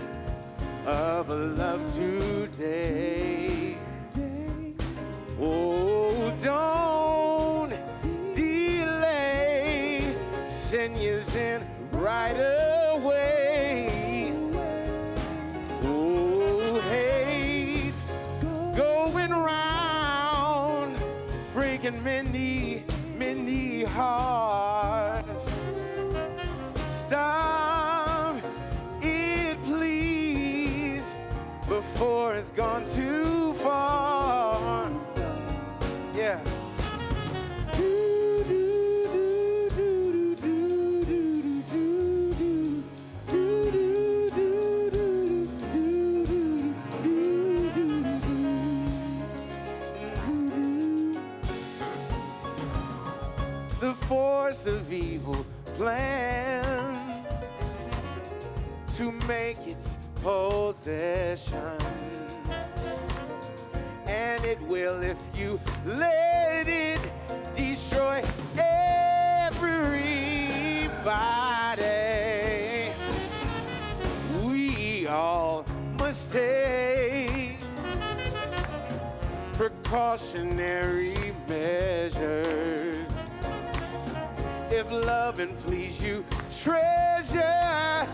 [SPEAKER 2] of a love today. Oh, don't delay, send yours in right away. Oh, hate's going round, breaking many, many hearts. Stop it, please, before it's gone too far. Yeah. The force of evil plan to make its possession, and it will if you let it destroy everybody. all must take precautionary measures. If love and please you treasure,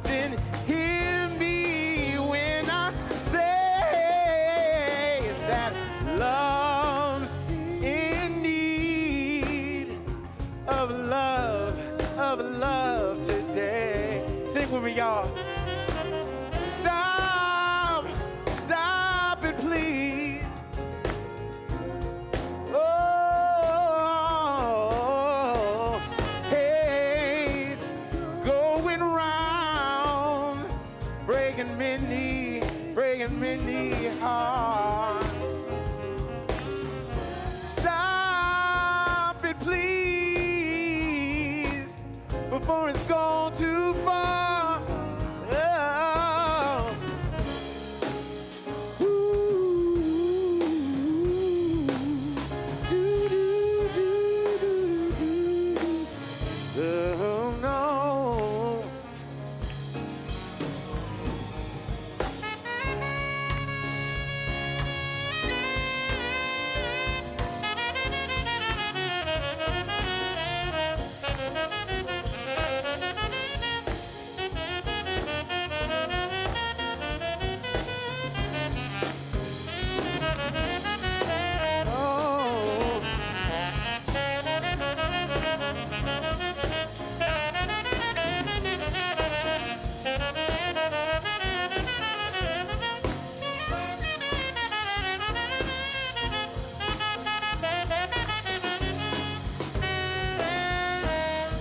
[SPEAKER 2] then hear me when I say is that love's in need of love today. Sing with me, y'all. Stop it, please. Oh, hate's going round, breaking many hearts. Stop it, please, before it's gone too far. Oh. Ooh. Oh, no.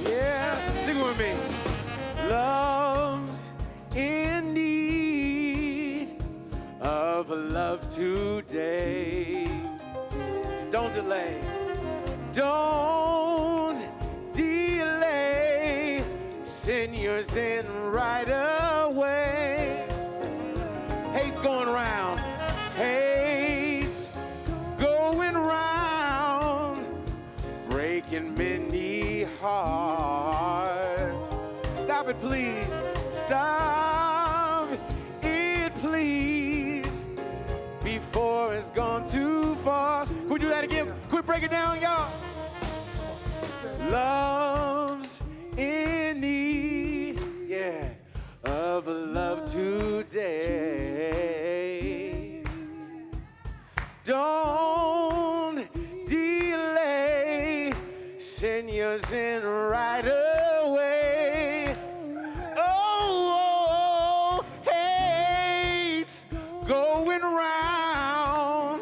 [SPEAKER 2] Yeah, sing with me. Love's in need of love today. Don't delay. Don't delay. Send yours in right away. Hate's going round. Hate's going round, breaking many hearts. Stop it, please. Stop it, please, before it's gone too far. Can we do that again? Quick, break it down, y'all. Love's in need, yeah, of love today. Don't delay. Send yours in right away. Oh, hate's going round,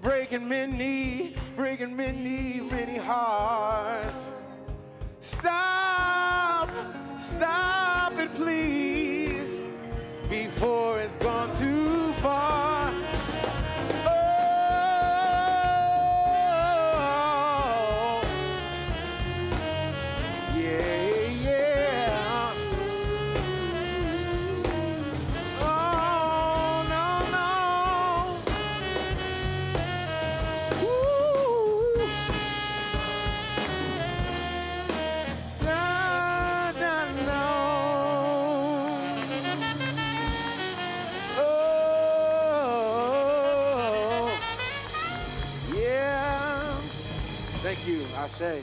[SPEAKER 2] breaking many hearts. Stop it, please, before it's gone too far. Oh, yeah. Oh, no. Woo. No. Oh, yeah. Thank you, I say.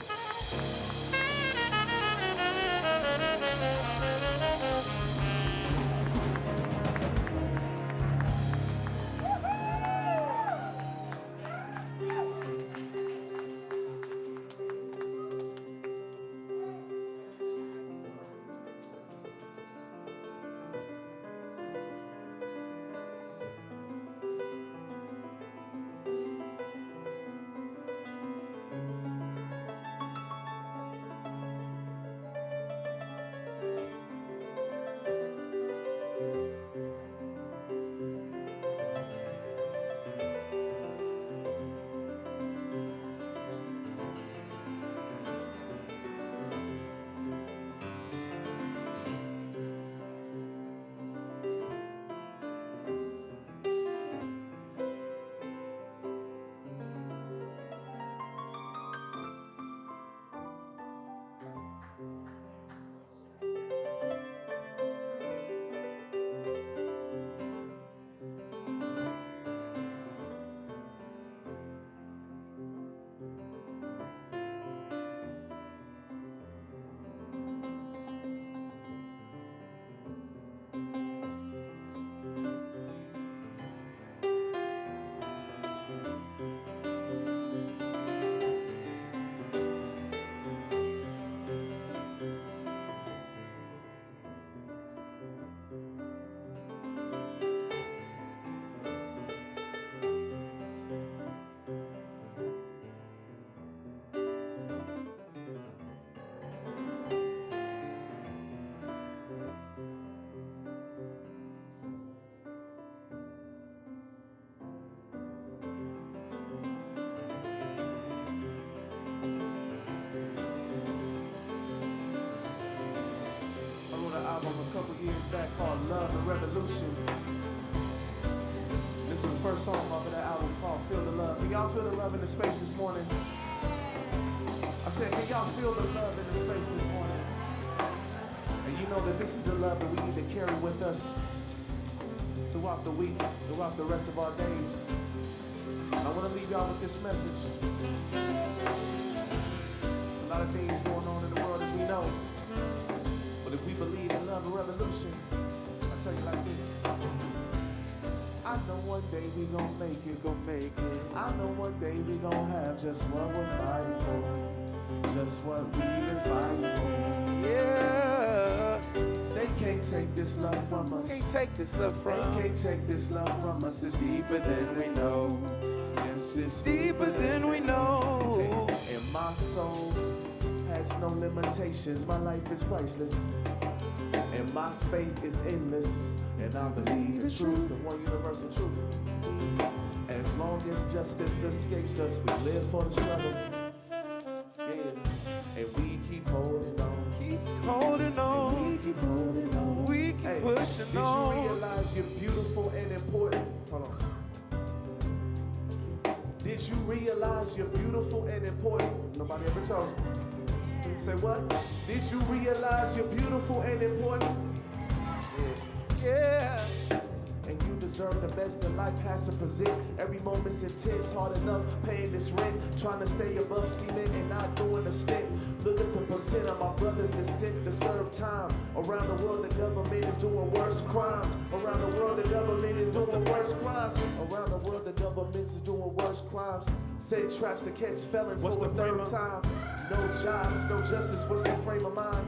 [SPEAKER 2] revolution. This is the first song off of that album called Feel the Love. Can y'all feel the love in the space this morning? I said, can y'all feel the love in the space this morning? And you know that this is the love that we need to carry with us throughout the week, throughout the rest of our days. And I want to leave y'all with this message. There's a lot of things going on in the world as we know. But if we believe in love and revolution, I'll tell you like this. I know one day we gon' make it, I know one day we gon' have just what we're fighting for. Just what we've been fighting for. Yeah. They can't take this love from us. Can't take this love from us. They can't take this love from us. It's deeper than we know. Yes, it's deeper than we know. And my soul has no limitations. My life is priceless. And my faith is endless. And I believe the truth, the one universal truth. As long as justice escapes us, we live for the struggle. Yeah. And we keep holding on. Keep holding on. And we keep holding on. We keep pushing on. Did you realize you're beautiful and important? Hold on. Did you realize you're beautiful and important? Nobody ever told you. Say what? Did you realize you're beautiful and important? Yeah. And you deserve the best that life has to present. Every moment's intense, hard enough paying this rent. Trying to stay above cement and not doing a stint. Look at the percent of my brothers that sent to serve time. Around the world the government is doing worse crimes. Around the world the government is doing worse crimes. Around the world the government is doing worse crimes. Set traps to catch felons for the third time. No jobs, no justice, what's the frame of mind?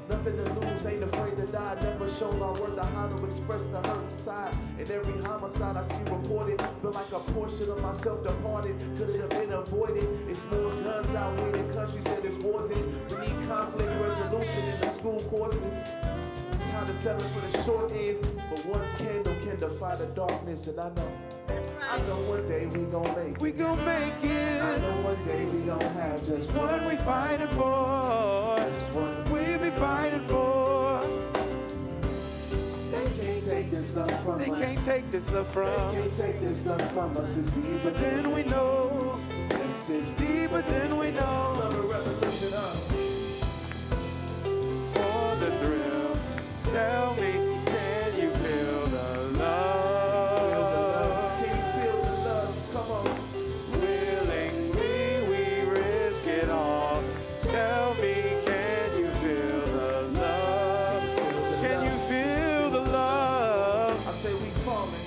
[SPEAKER 2] Nothing to lose, ain't afraid to die. Never shown our worth or how to express the hurt inside. In every homicide I see reported, feel like a portion of myself departed. Could it have been avoided? It's more guns out here than countries that it's wars in. We need conflict resolution in the school courses. Time to settle for the short end, but one candle can defy the darkness, and I know. I know one day we gon' make it. We gon' make it. I know one day we gon' have just what we fighting for. Just what we be fighting for. They can't take this love from us. They can't take this love from us. They can't take this love from us. It's deeper than we know. Yes, it's deeper than we know. Love and revolution up. For the thrill, tell me, can you feel the love? Tell me, can you feel the love? Can you feel the love? I say we falling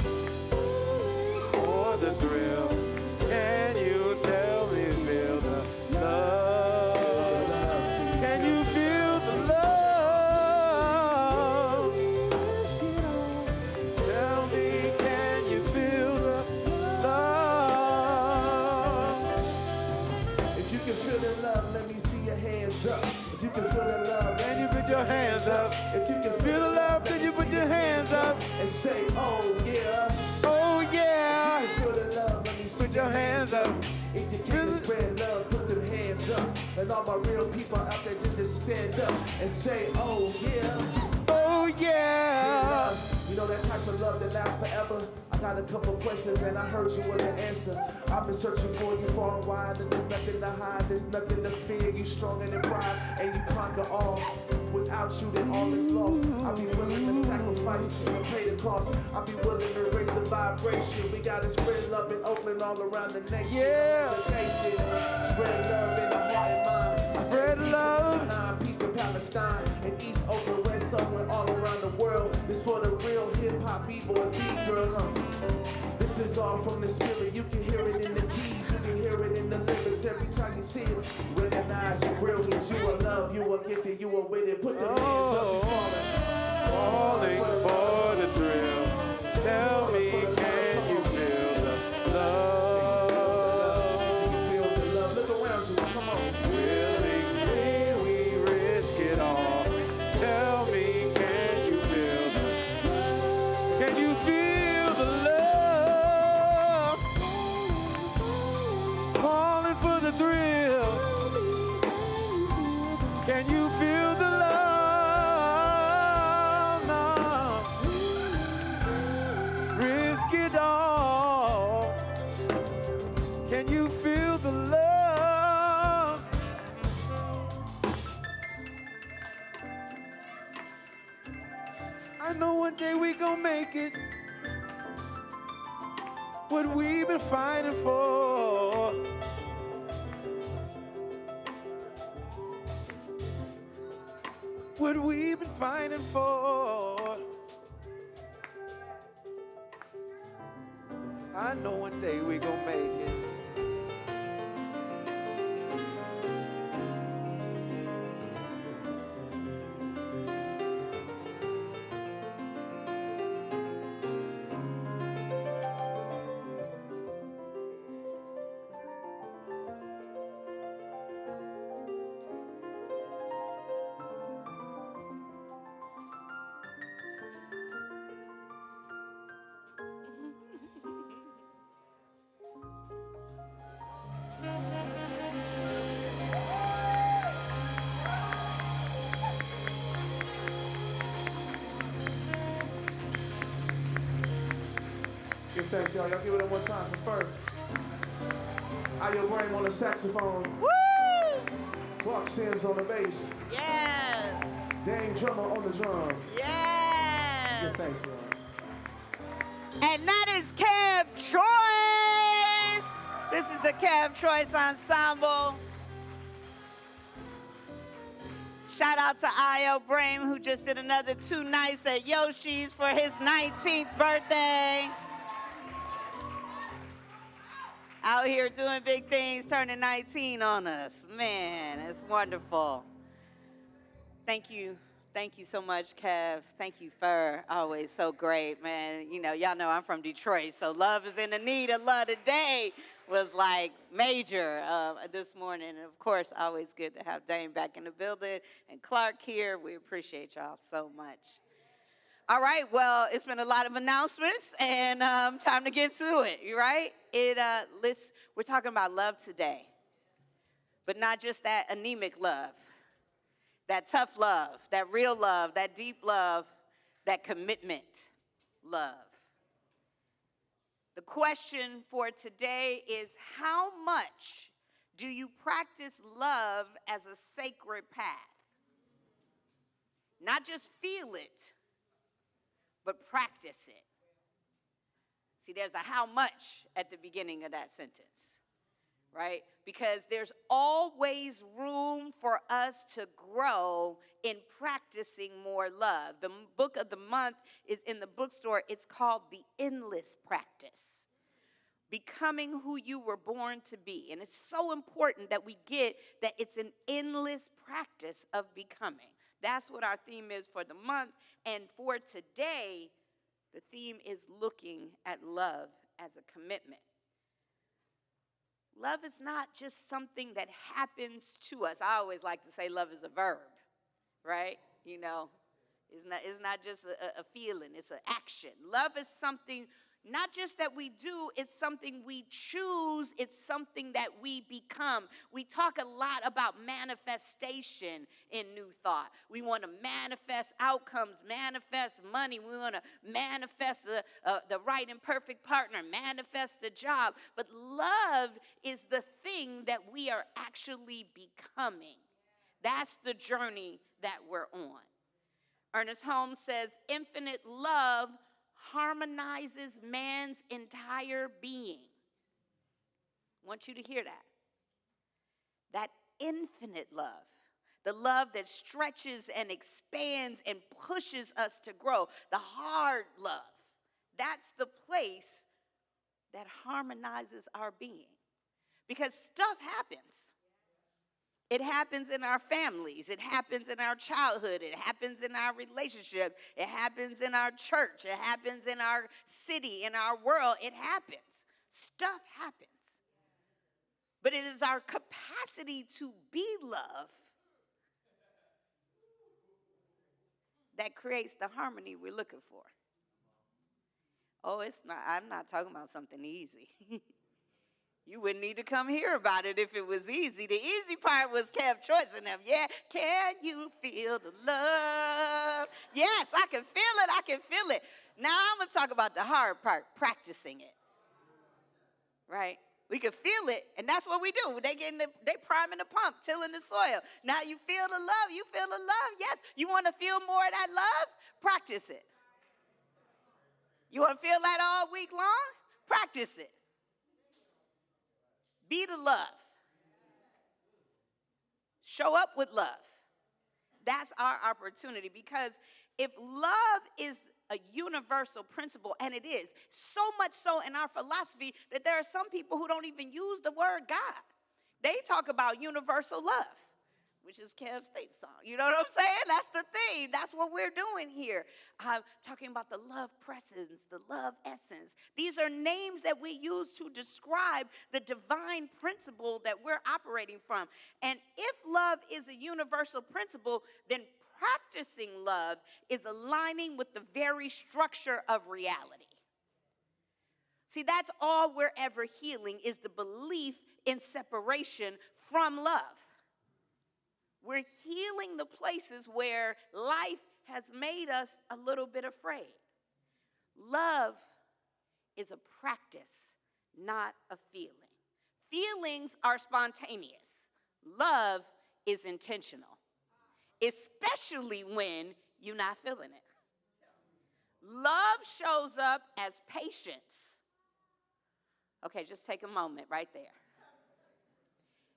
[SPEAKER 2] for the thrill. Can you tell me, feel the love? Can you feel the love? Tell me, can you feel the love? If you can feel the love, let me see your hands up. If you can feel the love, then you put your hands up. If you can feel the love, then you put your hands up and say, oh yeah, oh yeah. If you feel the love, let me put your hands up. If you can spread love, put them hands up. And all my real people out there, just stand up and say, oh yeah, oh yeah. You know that type of love that lasts forever. I got a couple questions and I heard you was an answer. I've been searching for you far and wide, and there's nothing to hide, there's nothing to fear. You stronger than pride, and you conquer all. Without you, then all is lost. I'll be willing to sacrifice and pay the cost. I'll be willing to raise the vibration. We gotta spread love in Oakland, all around the nation. Yeah. Spread love in the heart and mind. Spread love. Peace in Palestine and East Oakland, West Oakland, all around the world. This for the real hip hop b-boys, b-girl. This is all from the spirit. You can hear it in the keys. You can hear it in the lyrics every time you see it. Recognize your brilliance. You are love. You are gifted. You are with it. Put the hands up and falling for the thrill. Tell me, can you feel the love? Can you feel the love? Look around you. Come on. Willingly we risk it all. Tell me, can you feel the love? Can you feel the love? Calling for the thrill. Can you feel the love? No. it. What we've been fighting for. What we've been fighting for. I know one day we gon' make it. Give thanks, y'all. Y'all give it up one time for Fur. Io Graham on the saxophone.
[SPEAKER 6] Woo!
[SPEAKER 2] Clark Sims on the bass.
[SPEAKER 6] Yes.
[SPEAKER 2] Dane Drummer on the drums.
[SPEAKER 6] Yes.
[SPEAKER 2] Give thanks, y'all.
[SPEAKER 6] And that is Kev Choice. This is the Kev Choice Ensemble. Shout out to Io Brame, who just did another 2 nights at Yoshi's for his 19th birthday. Out here doing big things, turning 19 on us. Man, it's wonderful. Thank you. Thank you so much, Kev. Thank you, Fur. Always so great, man. You know, y'all know I'm from Detroit, so love is in the need of love today was like major this morning. And of course, always good to have Dane back in the building and Clark here. We appreciate y'all so much. All right, well, it's been a lot of announcements and time to get to it, right? We're talking about love today, but not just that anemic love, that tough love, that real love, that deep love, that commitment love. The question for today is, how much do you practice love as a sacred path? Not just feel it, but practice it. See, there's a how much at the beginning of that sentence, right? Because there's always room for us to grow in practicing more love. The book of the month is in the bookstore. It's called The Endless Practice. Becoming who you were born to be. And it's so important that we get that it's an endless practice of becoming. That's what our theme is for the month. And for today, the theme is looking at love as a commitment. Love is not just something that happens to us. I always like to say love is a verb, right? You know, it's not just a feeling, it's an action. Love is something not just that we do, it's something we choose, it's something that we become. We talk a lot about manifestation in New Thought. We want to manifest outcomes, manifest money. We want to manifest the right and perfect partner, manifest the job. But love is the thing that we are actually becoming. That's the journey that we're on. Ernest Holmes says, infinite love harmonizes man's entire being. I want you to hear that. That infinite love, the love that stretches and expands and pushes us to grow, the hard love, that's the place that harmonizes our being. Because stuff happens. It happens in our families. It happens in our childhood. It happens in our relationship. It happens in our church. It happens in our city, in our world. It happens. Stuff happens. But it is our capacity to be love that creates the harmony we're looking for. Oh, I'm not talking about something easy. You wouldn't need to come hear about it if it was easy. The easy part was Kev Choice and them. Yeah, can you feel the love? Yes, I can feel it. I can feel it. Now I'm going to talk about the hard part, practicing it. Right? We can feel it, and that's what we do. They priming the pump, tilling the soil. Now you feel the love. You feel the love. Yes. You want to feel more of that love? Practice it. You want to feel that all week long? Practice it. Be the love. Show up with love. That's our opportunity, because if love is a universal principle, and it is, so much so in our philosophy that there are some people who don't even use the word God. They talk about universal love, which is Kev's theme song. You know what I'm saying? That's the theme. That's what we're doing here. I'm talking about the love presence, the love essence. These are names that we use to describe the divine principle that we're operating from. And if love is a universal principle, then practicing love is aligning with the very structure of reality. See, that's all we're ever healing, is the belief in separation from love. We're healing the places where life has made us a little bit afraid. Love is a practice, not a feeling. Feelings are spontaneous. Love is intentional, especially when you're not feeling it. Love shows up as patience. Okay, just take a moment right there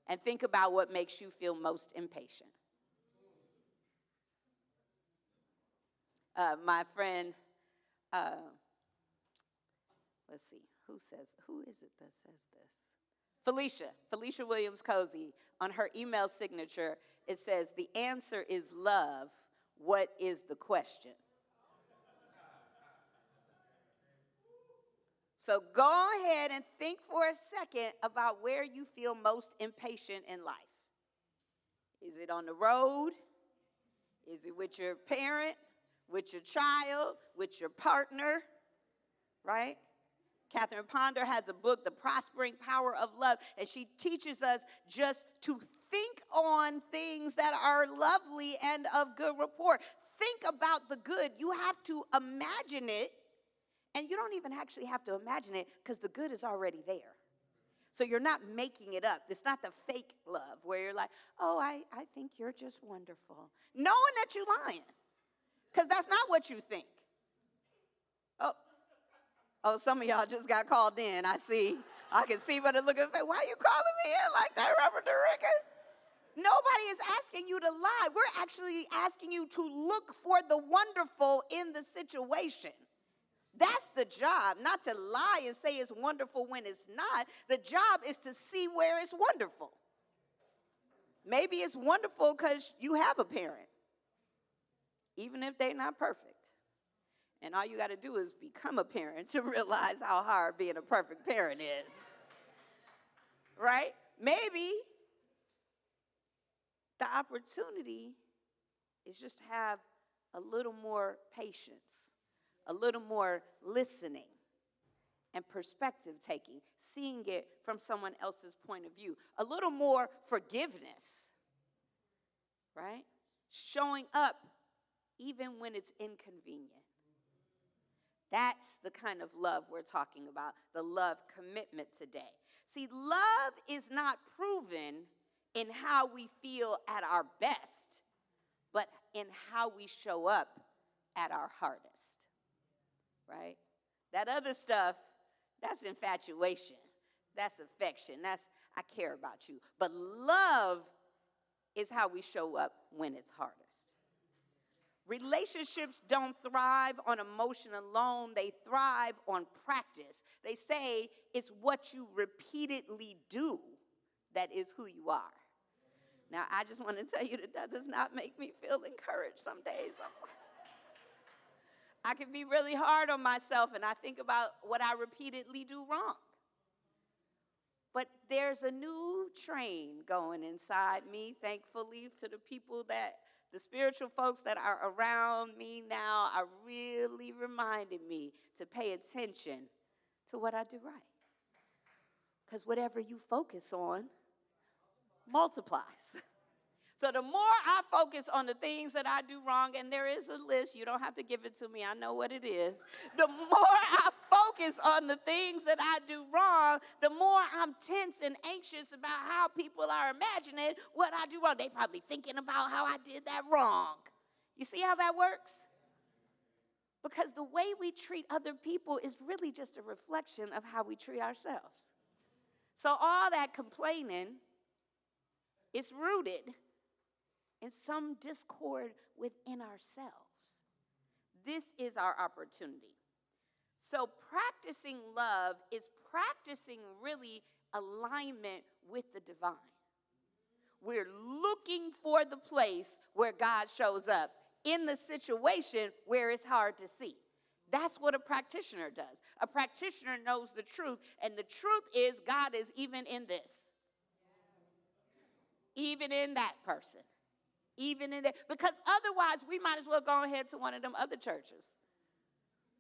[SPEAKER 6] and think about what makes you feel most impatient. My friend, let's see, who is it that says this? Felicia Williams-Cozy, on her email signature, it says, "The answer is love. What is the question?" So go ahead and think for a second about where you feel most impatient in life. Is it on the road? Is it with your parent, with your child, with your partner, right? Catherine Ponder has a book, The Prospering Power of Love, and she teaches us just to think on things that are lovely and of good rapport. Think about the good. You have to imagine it. And you don't even actually have to imagine it, because the good is already there. So you're not making it up. It's not the fake love where you're like, oh, I think you're just wonderful, knowing that you're lying, because that's not what you think. Oh, some of y'all just got called in. I see. I can see by the look of the face. Why are you calling me in like that, Reverend Dereca? Nobody is asking you to lie. We're actually asking you to look for the wonderful in the situation. That's the job, not to lie and say it's wonderful when it's not. The job is to see where it's wonderful. Maybe it's wonderful because you have a parent, even if they're not perfect. And all you got to do is become a parent to realize how hard being a perfect parent is. Right? Maybe the opportunity is just to have a little more patience, a little more listening and perspective taking, seeing it from someone else's point of view, a little more forgiveness, right? Showing up even when it's inconvenient. That's the kind of love we're talking about, the love commitment today. See, love is not proven in how we feel at our best, but in how we show up at our hardest. Right? That other stuff, that's infatuation. That's affection. That's, I care about you. But love is how we show up when it's hardest. Relationships don't thrive on emotion alone. They thrive on practice. They say it's what you repeatedly do that is who you are. Now, I just want to tell you that does not make me feel encouraged some days. I can be really hard on myself, and I think about what I repeatedly do wrong. But there's a new train going inside me, thankfully, to the people that, the spiritual folks that are around me now are really reminding me to pay attention to what I do right. Because whatever you focus on multiplies. So the more I focus on the things that I do wrong, and there is a list, you don't have to give it to me, I know what it is. The more I focus on the things that I do wrong, the more I'm tense and anxious about how people are imagining what I do wrong. They probably thinking about how I did that wrong. You see how that works? Because the way we treat other people is really just a reflection of how we treat ourselves. So all that complaining is rooted in some discord within ourselves. This is our opportunity. So practicing love is practicing really alignment with the divine. We're looking for the place where God shows up in the situation where it's hard to see. That's what a practitioner does. A practitioner knows the truth, and the truth is God is even in this. Even in that person. Even in that. Because otherwise, we might as well go ahead to one of them other churches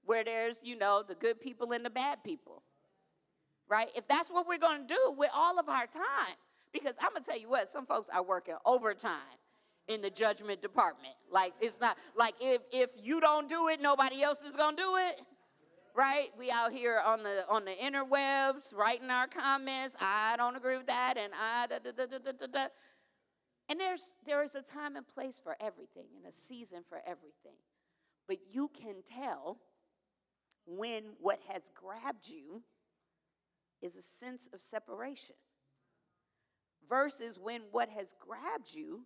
[SPEAKER 6] where there's, the good people and the bad people. Right? If that's what we're going to do with all of our time, because I'm going to tell you what, some folks are working overtime in the judgment department. Like, it's not, like if you don't do it, nobody else is going to do it. Right? We out here on the interwebs writing our comments. I don't agree with that, and And there is a time and place for everything and a season for everything. But you can tell when what has grabbed you is a sense of separation versus when what has grabbed you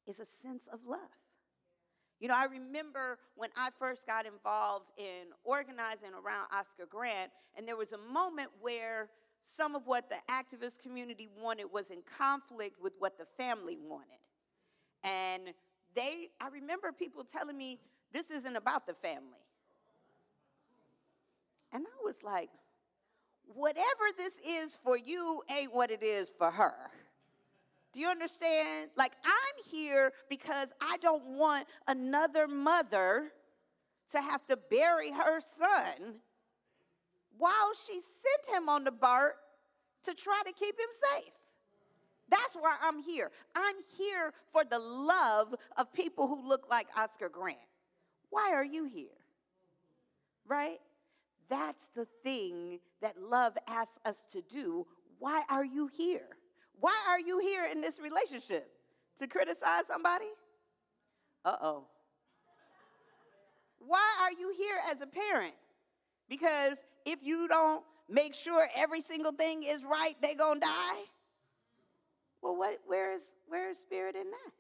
[SPEAKER 6] is a sense of love. I remember when I first got involved in organizing around Oscar Grant, and there was a moment where some of what the activist community wanted was in conflict with what the family wanted. And I remember people telling me, this isn't about the family. And I was like, whatever this is for you ain't what it is for her. Do you understand? Like, I'm here because I don't want another mother to have to bury her son while she sent him on the BART to try to keep him safe. That's why I'm here. I'm here for the love of people who look like Oscar Grant. Why are you here? Right? That's the thing that love asks us to do. Why are you here? Why are you here in this relationship? To criticize somebody? Uh-oh. Why are you here as a parent? Because if you don't make sure every single thing is right, they gonna die? Well, where is spirit in that?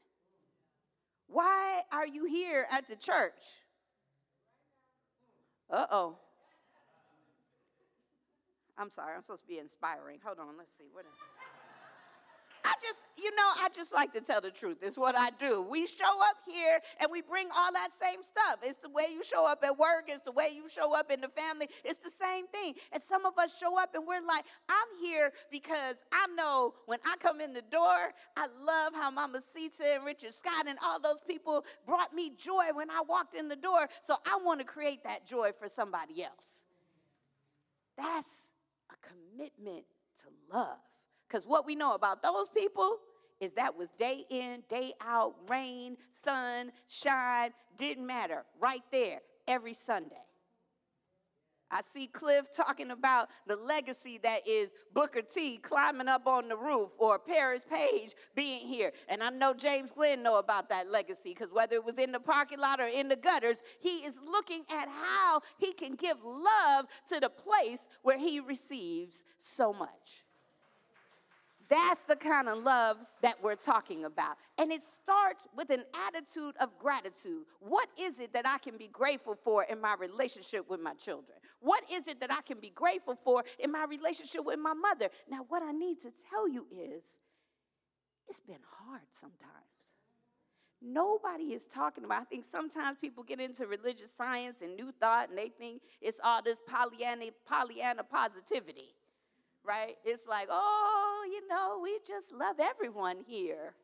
[SPEAKER 6] Why are you here at the church? Uh-oh. I'm sorry, I'm supposed to be inspiring. Hold on, let's see. I just like to tell the truth. It's what I do. We show up here and we bring all that same stuff. It's the way you show up at work. It's the way you show up in the family. It's the same thing. And some of us show up and we're like, I'm here because I know when I come in the door, I love how Mama Sita and Richard Scott and all those people brought me joy when I walked in the door. So I want to create that joy for somebody else. That's a commitment to love. Because what we know about those people is that was day in, day out, rain, sun, shine, didn't matter, right there, every Sunday. I see Cliff talking about the legacy that is Booker T climbing up on the roof or Paris Page being here. And I know James Glenn know about that legacy because whether it was in the parking lot or in the gutters, he is looking at how he can give love to the place where he receives so much. That's the kind of love that we're talking about. And it starts with an attitude of gratitude. What is it that I can be grateful for in my relationship with my children? What is it that I can be grateful for in my relationship with my mother? Now, what I need to tell you is, it's been hard sometimes. Nobody is talking about, I think sometimes people get into religious science and New Thought and they think it's all this Pollyanna positivity. Right? It's like, we just love everyone here.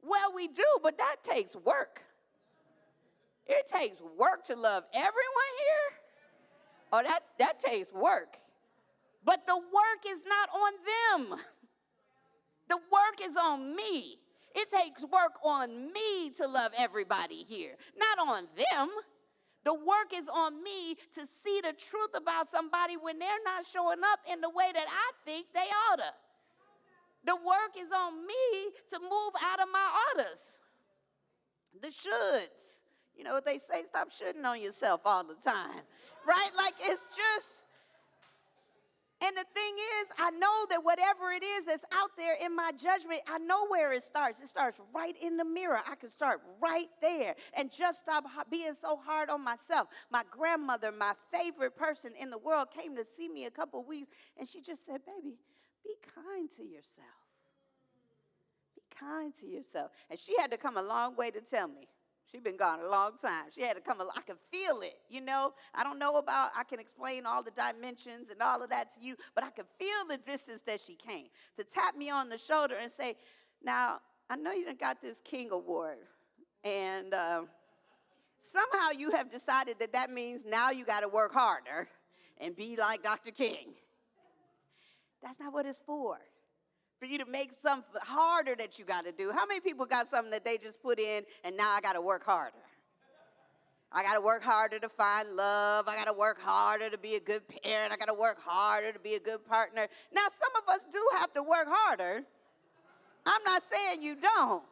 [SPEAKER 6] Well, we do, but that takes work. It takes work to love everyone here. Oh, that takes work. But the work is not on them. The work is on me. It takes work on me to love everybody here, not on them. The work is on me to see the truth about somebody when they're not showing up in the way that I think they ought to. The work is on me to move out of my oughtas, the shoulds. You know what they say? Stop shitting on yourself all the time, right? Like, it's just, and the thing is, I know that whatever it is that's out there in my judgment, I know where it starts. It starts right in the mirror. I can start right there and just stop being so hard on myself. My grandmother, my favorite person in the world, came to see me a couple of weeks, and she just said, baby, be kind to yourself. Be kind to yourself. And she had to come a long way to tell me. She's been gone a long time. She had to come, I could feel it, you know. I don't know about, I can explain all the dimensions and all of that to you, but I could feel the distance that she came to tap me on the shoulder and say, now, I know you done got this King Award, and somehow you have decided that that means now you got to work harder and be like Dr. King. That's not what it's for you to make something harder that you got to do. How many people got something that they just put in and now I got to work harder? I got to work harder to find love. I got to work harder to be a good parent. I got to work harder to be a good partner. Now, some of us do have to work harder. I'm not saying you don't.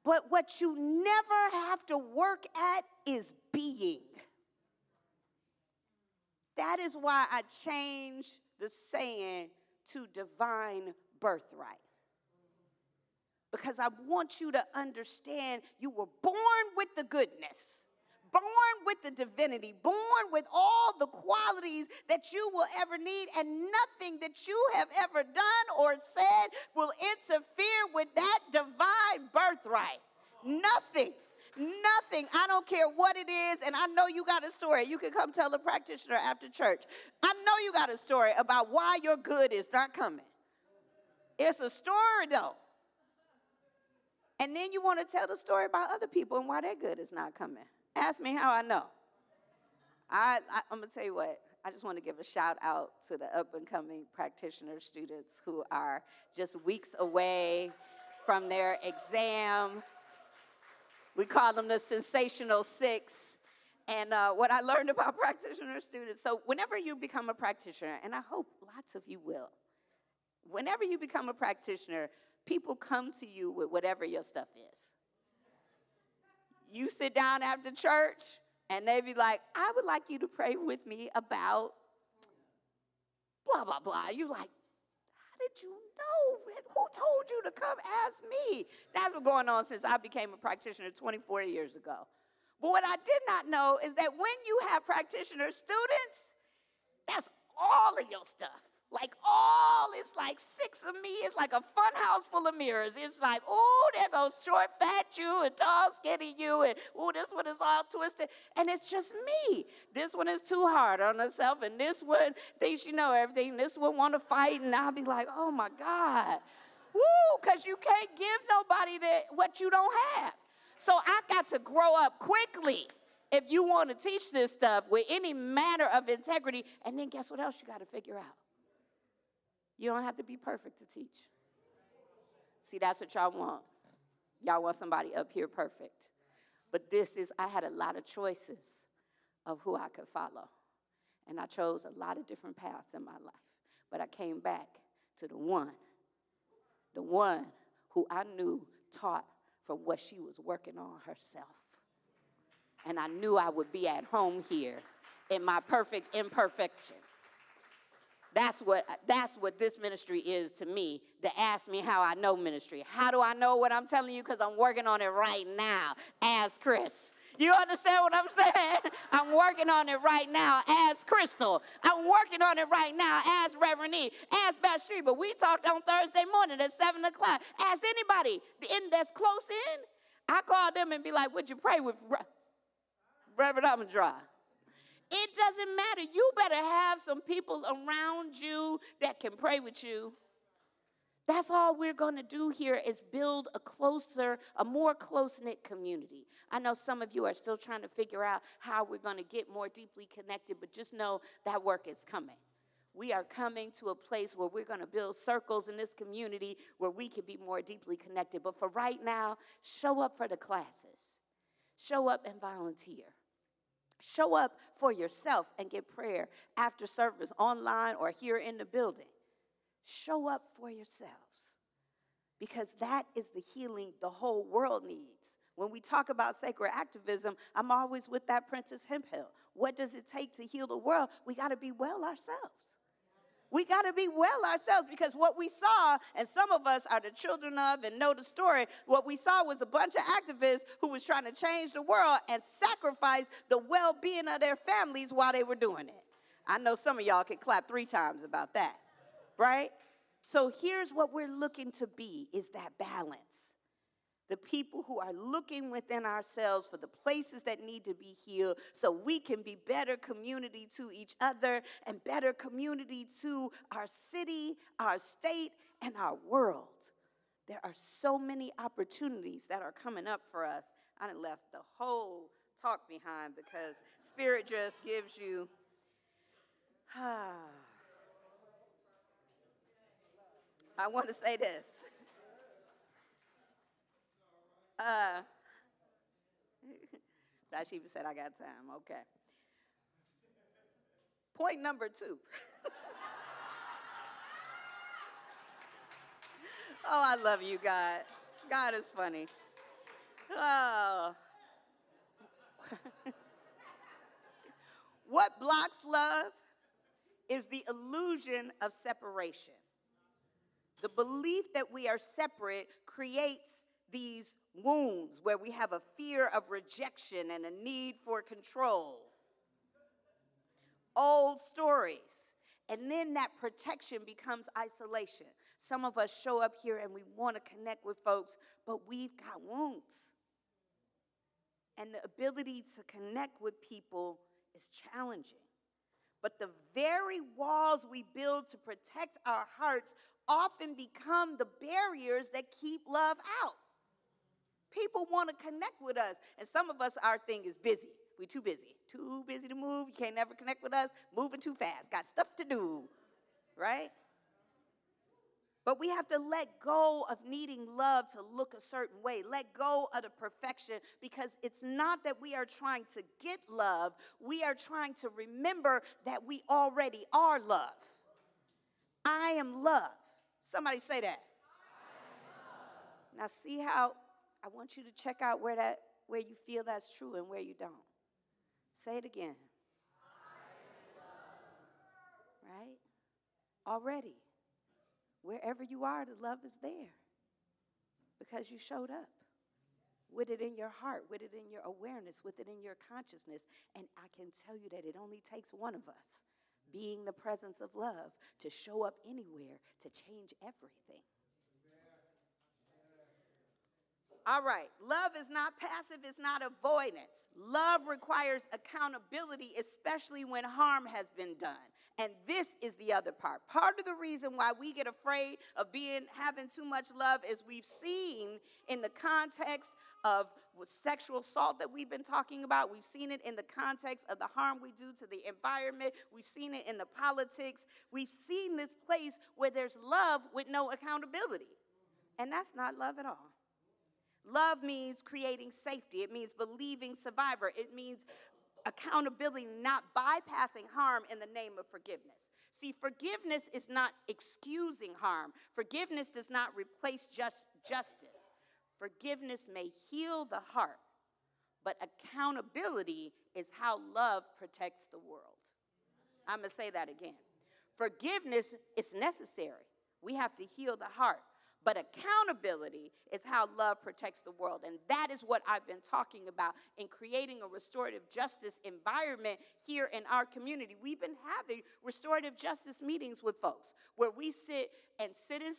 [SPEAKER 6] But what you never have to work at is being. That is why I changed the saying to divine birthright. Because I want you to understand you were born with the goodness, born with the divinity, born with all the qualities that you will ever need, and nothing that you have ever done or said will interfere with that divine birthright. Nothing. Nothing. I don't care what it is, and I know you got a story. You can come tell the practitioner after church. I know you got a story about why your good is not coming. It's a story, though. And then you want to tell the story about other people and why their good is not coming. Ask me how I know. I'm going to tell you what. I just want to give a shout out to the up-and-coming practitioner students who are just weeks away from their exam. We call them the Sensational Six. And what I learned about practitioner students, so whenever you become a practitioner, and I hope lots of you will, whenever you become a practitioner, people come to you with whatever your stuff is. You sit down after church, and they be like, I would like you to pray with me about blah, blah, blah. You're like, how did you know? Who told you to come ask me? That's what's going on since I became a practitioner 24 years ago. But what I did not know is that when you have practitioner students, that's all of your stuff. Like it's like 6 of me. It's like a fun house full of mirrors. It's like, oh, there goes short, fat you and tall, skinny you. And, oh, this one is all twisted. And it's just me. This one is too hard on herself. And this one thinks you know everything. This one want to fight. And I'll be like, oh, my God. Woo, because you can't give nobody what you don't have. So I got to grow up quickly if you want to teach this stuff with any manner of integrity. And then guess what else you got to figure out? You don't have to be perfect to teach. See, that's what y'all want. Y'all want somebody up here perfect. But I had a lot of choices of who I could follow. And I chose a lot of different paths in my life. But I came back to the one who I knew taught from what she was working on herself. And I knew I would be at home here in my perfect imperfection. That's what this ministry is to me, the Ask Me How I Know ministry. How do I know what I'm telling you? Because I'm working on it right now. Ask Chris. You understand what I'm saying? I'm working on it right now. Ask Crystal. I'm working on it right now. Ask Reverend E. Ask Bathsheba. We talked on Thursday morning at 7 o'clock. Ask anybody that's close in. I call them and be like, would you pray with Reverend Amandra? It doesn't matter. You better have some people around you that can pray with you. That's all we're going to do here is build a more close-knit community. I know some of you are still trying to figure out how we're going to get more deeply connected, but just know that work is coming. We are coming to a place where we're going to build circles in this community where we can be more deeply connected. But for right now, show up for the classes. Show up and volunteer. Show up for yourself and get prayer after service online or here in the building. Show up for yourselves because that is the healing the whole world needs. When we talk about sacred activism, I'm always with that Princess Hemphill. What does it take to heal the world? We got to be well ourselves. We got to be well ourselves, because what we saw, and some of us are the children of and know the story, what we saw was a bunch of activists who was trying to change the world and sacrifice the well-being of their families while they were doing it. I know some of y'all could clap 3 times about that, right? So here's what we're looking to be, is that balance. The people who are looking within ourselves for the places that need to be healed so we can be better community to each other and better community to our city, our state, and our world. There are so many opportunities that are coming up for us. I done left the whole talk behind because Spirit just gives you, I want to say this. Bathsheba said, I got time. Okay. Point number 2. Oh, I love you, God. God is funny. Oh. What blocks love is the illusion of separation. The belief that we are separate creates these wounds where we have a fear of rejection and a need for control. Old stories. And then that protection becomes isolation. Some of us show up here and we want to connect with folks, but we've got wounds. And the ability to connect with people is challenging. But the very walls we build to protect our hearts often become the barriers that keep love out. People want to connect with us. And some of us, our thing is busy. We're too busy. Too busy to move. You can't never connect with us. Moving too fast. Got stuff to do. Right? But we have to let go of needing love to look a certain way. Let go of the perfection, because it's not that we are trying to get love. We are trying to remember that we already are love. I am love. Somebody say that. Now see how I want you to check out where you feel that's true and where you don't. Say it again. Right? Already. Wherever you are, the love is there. Because you showed up. With it in your heart, with it in your awareness, with it in your consciousness. And I can tell you that it only takes one of us being the presence of love to show up anywhere to change everything. All right, love is not passive, it's not avoidance. Love requires accountability, especially when harm has been done. And this is the other part. Part of the reason why we get afraid of having too much love is we've seen in the context of sexual assault that we've been talking about. We've seen it in the context of the harm we do to the environment. We've seen it in the politics. We've seen this place where there's love with no accountability. And that's not love at all. Love means creating safety. It means believing survivor. It means accountability, not bypassing harm in the name of forgiveness. See, forgiveness is not excusing harm. Forgiveness does not replace justice. Forgiveness may heal the heart, but accountability is how love protects the world. I'm going to say that again. Forgiveness is necessary. We have to heal the heart. But accountability is how love protects the world. And that is what I've been talking about in creating a restorative justice environment here in our community. We've been having restorative justice meetings with folks where we sit in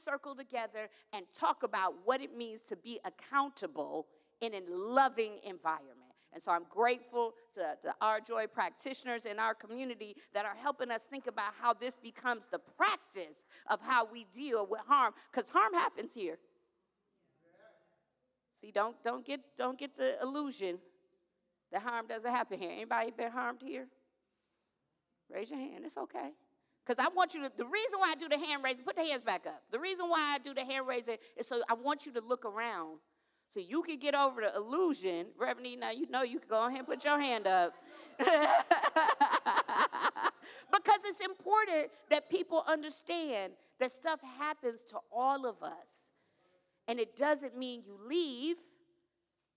[SPEAKER 6] circle together and talk about what it means to be accountable in a loving environment. And so I'm grateful to our joy practitioners in our community that are helping us think about how this becomes the practice of how we deal with harm, because harm happens here. See, don't get the illusion that harm doesn't happen here. Anybody been harmed here? Raise your hand. It's okay. Because I want you to, the reason why I do the hand raising, put the hands back up. The reason why I do the hand raising is so I want you to look around. So you can get over the illusion. Reverend, now you know you can go ahead and put your hand up. Because it's important that people understand that stuff happens to all of us. And it doesn't mean you leave.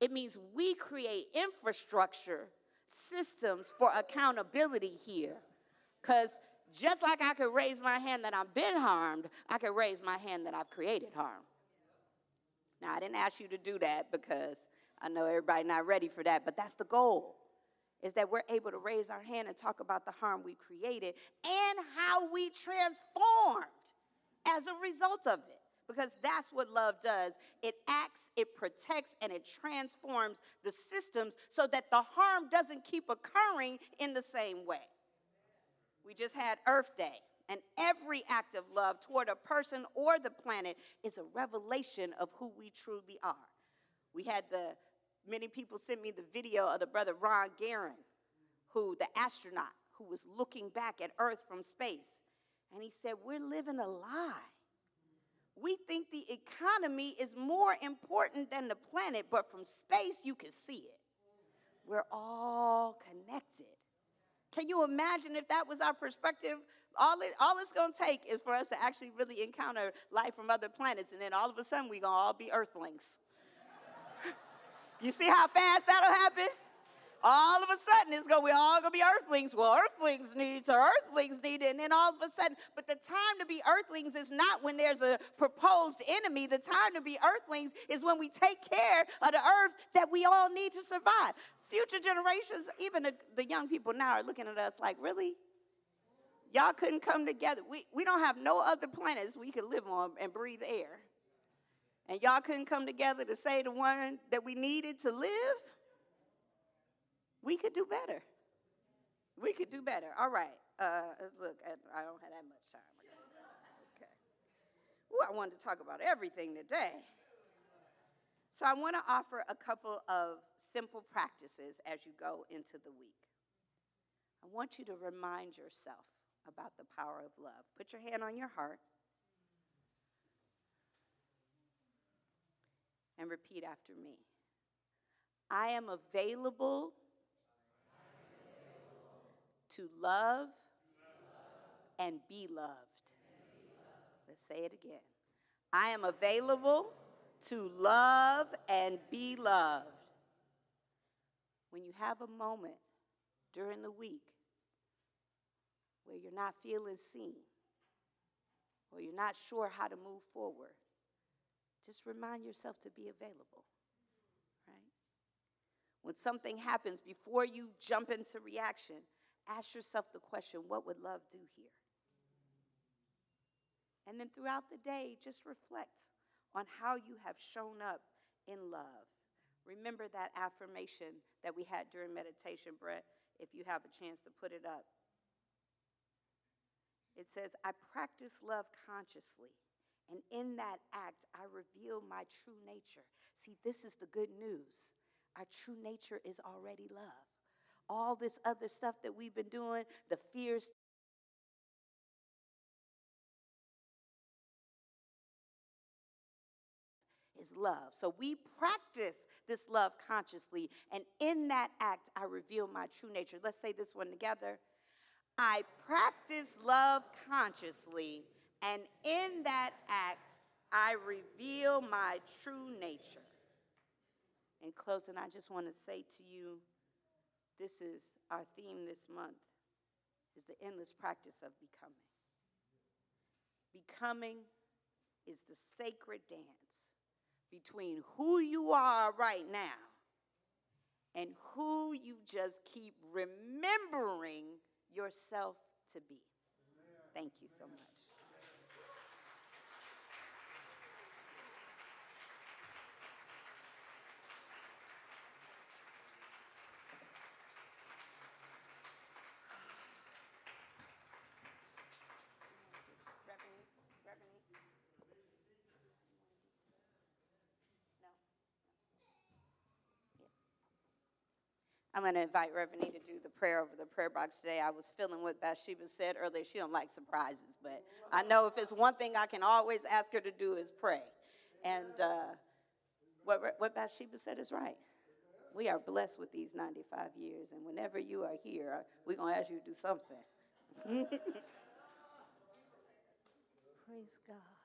[SPEAKER 6] It means we create infrastructure, systems for accountability here. Because just like I could raise my hand that I've been harmed, I could raise my hand that I've created harm. Now, I didn't ask you to do that because I know everybody not ready for that, but that's the goal, is that we're able to raise our hand and talk about the harm we created and how we transformed as a result of it. Because that's what love does. It acts, it protects, and it transforms the systems so that the harm doesn't keep occurring in the same way. We just had Earth Day, and every act of love toward a person or the planet is a revelation of who we truly are. We had many people sent me the video of the brother Ron Guerin, the astronaut, who was looking back at Earth from space. And he said, we're living a lie. We think the economy is more important than the planet, but from space you can see it. We're all connected. Can you imagine if that was our perspective? All it's going to take is for us to actually really encounter life from other planets, and then all of a sudden we're going to all be Earthlings. You see how fast that'll happen? All of a sudden, we're all going to be Earthlings. Well, Earthlings need it. And then all of a sudden, but the time to be Earthlings is not when there's a proposed enemy. The time to be Earthlings is when we take care of the earth that we all need to survive. Future generations, even the young people now are looking at us like, really? Y'all couldn't come together. We don't have no other planets we could live on and breathe air. And y'all couldn't come together to say the one that we needed to live? We could do better. We could do better. All right. Look, I don't have that much time. Okay. Ooh, I wanted to talk about everything today. So I want to offer a couple of simple practices as you go into the week. I want you to remind yourself about the power of love. Put your hand on your heart and repeat after me. I am available to love and be loved. Let's say it again. I am available to love and be loved. When you have a moment during the week where you're not feeling seen or you're not sure how to move forward, just remind yourself to be available, right? When something happens, before you jump into reaction, ask yourself the question, what would love do here? And then throughout the day, just reflect on how you have shown up in love. Remember that affirmation that we had during meditation, Brett, if you have a chance to put it up. It says, I practice love consciously, and in that act, I reveal my true nature. See, this is the good news. Our true nature is already love. All this other stuff that we've been doing, the fears, is love. So we practice this love consciously, and in that act, I reveal my true nature. Let's say this one together. I practice love consciously, and in that act, I reveal my true nature. In closing, I just want to say to you, this is our theme this month, is the endless practice of becoming. Becoming is the sacred dance between who you are right now and who you just keep remembering yourself to be. Thank you so much. I'm going to invite Reverend to do the prayer over the prayer box today. I was feeling what Bathsheba said earlier. She don't like surprises, but I know if it's one thing I can always ask her to do is pray. And what Bathsheba said is right. We are blessed with these 95 years, and whenever you are here, we're going to ask you to do something.
[SPEAKER 7] Praise God.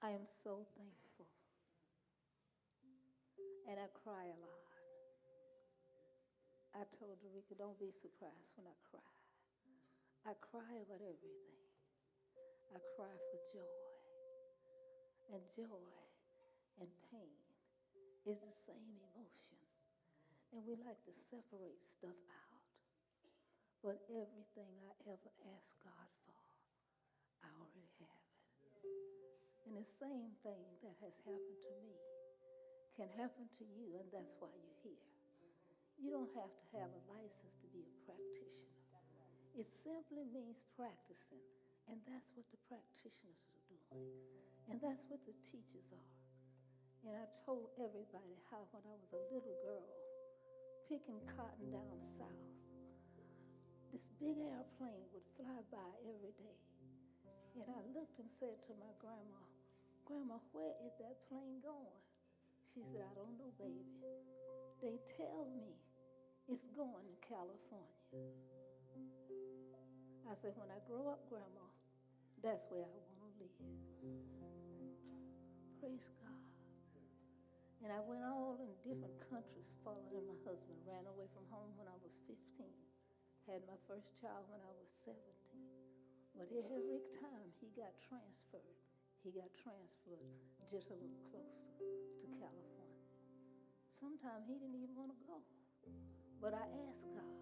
[SPEAKER 7] I am so thankful and I cry a lot. I told Dereca, don't be surprised when I cry. I cry about everything. I cry for joy. And joy and pain is the same emotion. And we like to separate stuff out. But everything I ever asked God for, I already have it. And the same thing that has happened to me can happen to you, and that's why you're here. You don't have to have a license to be a practitioner. It simply means practicing, and that's what the practitioners are doing. And that's what the teachers are. And I told everybody how when I was a little girl, picking cotton down south, this big airplane would fly by every day. And I looked and said to my grandma, Grandma, where is that plane going? She said, I don't know, baby. They tell me it's going to California. I said, when I grow up, Grandma, that's where I want to live. Praise God. And I went all in different countries following my husband. Ran away from home when I was 15. Had my first child when I was 17. But every time he got transferred just a little closer to California. Sometimes he didn't even want to go. But I asked God.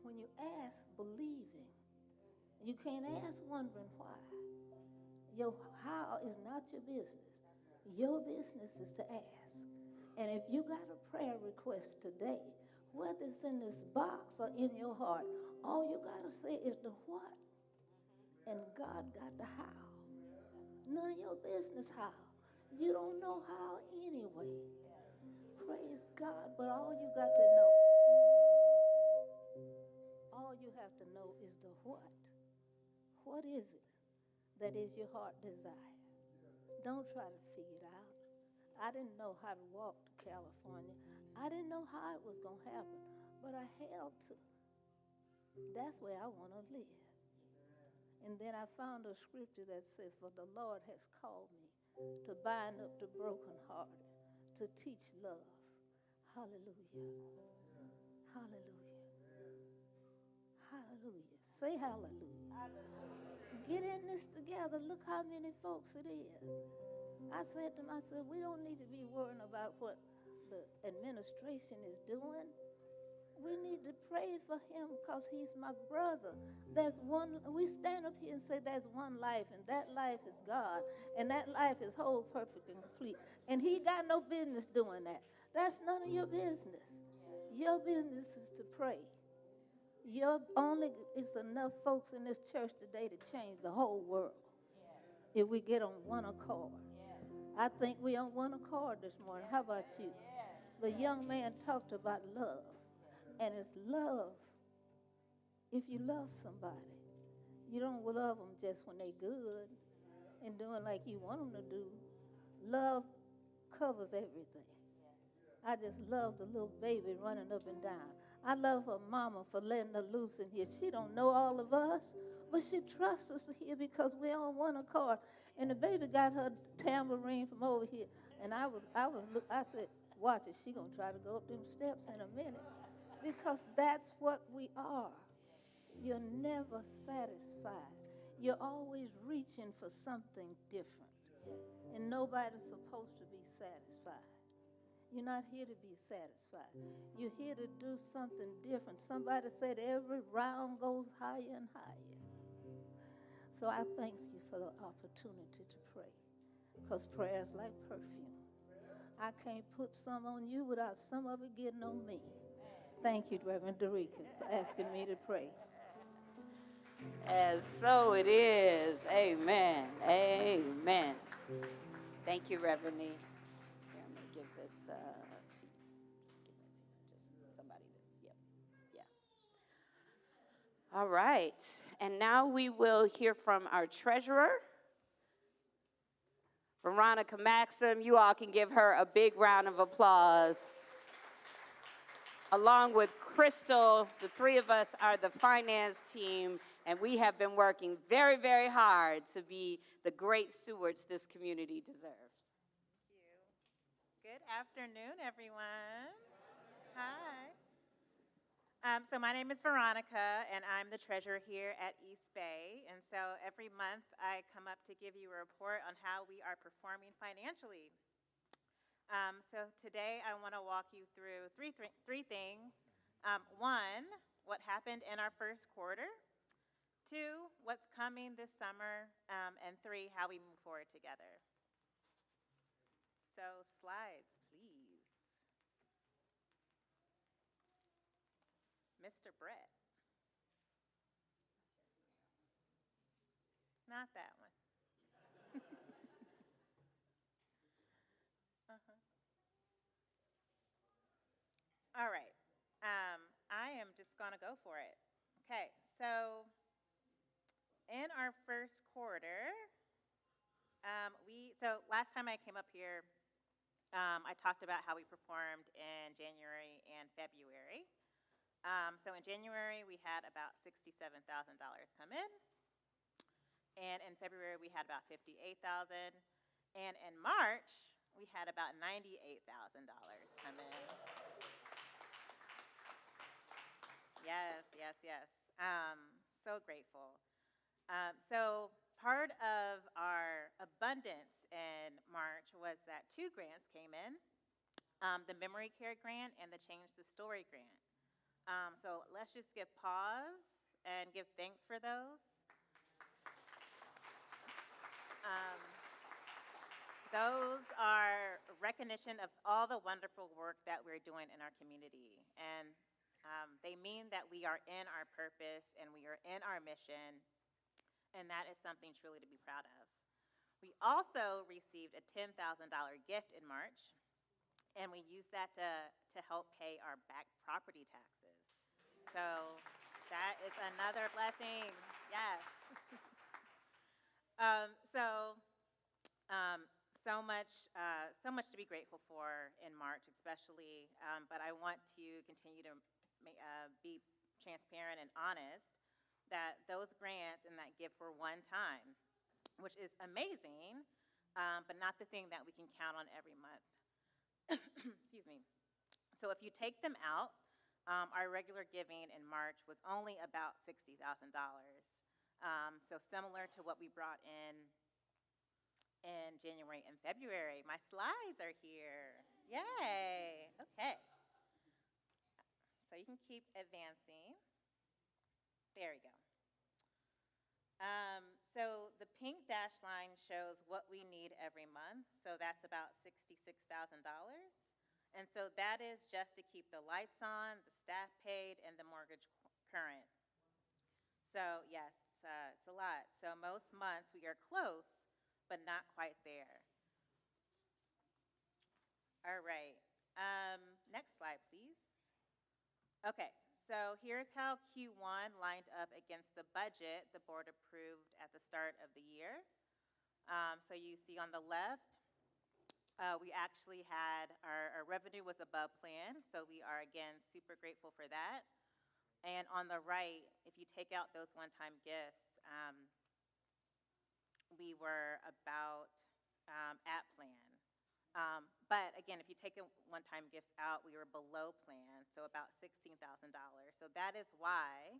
[SPEAKER 7] When you ask believing, you can't ask wondering why. Your how is not your business. Your business is to ask. And if you got a prayer request today, whether it's in this box or in your heart, all you got to say is the what. And God got the how. None of your business how. You don't know how anyway. Praise God, but all you got to know, all you have to know is the what. What is it that is your heart desire? Don't try to figure it out. I didn't know how to walk to California. I didn't know how it was going to happen, but I held to. That's where I want to live. And then I found a scripture that says, for the Lord has called me to bind up the brokenhearted, to teach love. Hallelujah. Hallelujah. Hallelujah. Say hallelujah. Hallelujah. Get in this together. Look how many folks it is. I said to myself, we don't need to be worrying about what the administration is doing. We need to pray for him because he's my brother. We stand up here and say there's one life, and that life is God, and that life is whole, perfect, and complete. And he got no business doing that. That's none of your business. Your business is to pray. It's enough folks in this church today to change the whole world if we get on one accord. I think we're on one accord this morning. How about you? The young man talked about love. And it's love. If you love somebody, you don't love them just when they're good and doing like you want them to do. Love covers everything. I just love the little baby running up and down. I love her mama for letting her loose in here. She don't know all of us, but she trusts us here because we're on one accord. And the baby got her tambourine from over here. And I said, watch it. She gonna try to go up them steps in a minute. Because that's what we are. You're never satisfied. You're always reaching for something different. And nobody's supposed to be satisfied. You're not here to be satisfied. You're here to do something different. Somebody said every round goes higher and higher. So I thank you for the opportunity to pray. Because prayer is like perfume. I can't put some on you without some of it getting on me. Thank you, Reverend Dereca, for asking me to pray.
[SPEAKER 6] As so it is. Amen. Amen. Thank you, Reverend Nee. Here, I'm going to give this to you. Just somebody. Yeah. All right. And now we will hear from our treasurer, Veronica Maxim. You all can give her a big round of applause. Along with Crystal, the three of us are the finance team, and we have been working very, very hard to be the great stewards this community deserves.
[SPEAKER 10] Thank you. Good afternoon, everyone. Hi. So my name is Veronica, and I'm the treasurer here at East Bay. And so every month I come up to give you a report on how we are performing financially. So today I want to walk you through three things. One, what happened in our first quarter. Two, what's coming this summer. And three, how we move forward together. So slides, please. Mr. Brett. Not that one. All right. I am just going to go for it. Okay, so in our first quarter, so last time I came up here, I talked about how we performed in January and February. So in January, we had about $67,000 come in. And in February, we had about $58,000. And in March, we had about $98,000 come in. Yes. So grateful. So part of our abundance in March was that two grants came in, the Memory Care Grant and the Change the Story Grant. So let's just give pause and give thanks for those. Those are recognition of all the wonderful work that we're doing in our community. And they mean that we are in our purpose and we are in our mission, and that is something truly to be proud of. We also received a $10,000 gift in March, and we used that to help pay our back property taxes. So that is another blessing. Yes. So much to be grateful for in March, especially. But I want to continue to be transparent and honest that those grants and that gift were one time, which is amazing, but not the thing that we can count on every month. Excuse me. So if you take them out, our regular giving in March was only about $60,000. So similar to what we brought in January and February. My slides are here. Yay. Okay. So you can keep advancing. There we go. So the pink dashed line shows what we need every month. So that's about $66,000. And so that is just to keep the lights on, the staff paid, and the mortgage current. So yes, it's a lot. So most months we are close, but not quite there. All right. Next slide, please. Okay, so here's how Q1 lined up against the budget the board approved at the start of the year. So you see on the left, we actually had our revenue was above plan, so we are again super grateful for that. And on the right, if you take out those one-time gifts, we were about at plan. But again, if you take the one-time gifts out, we were below plan, so about $16,000. So that is why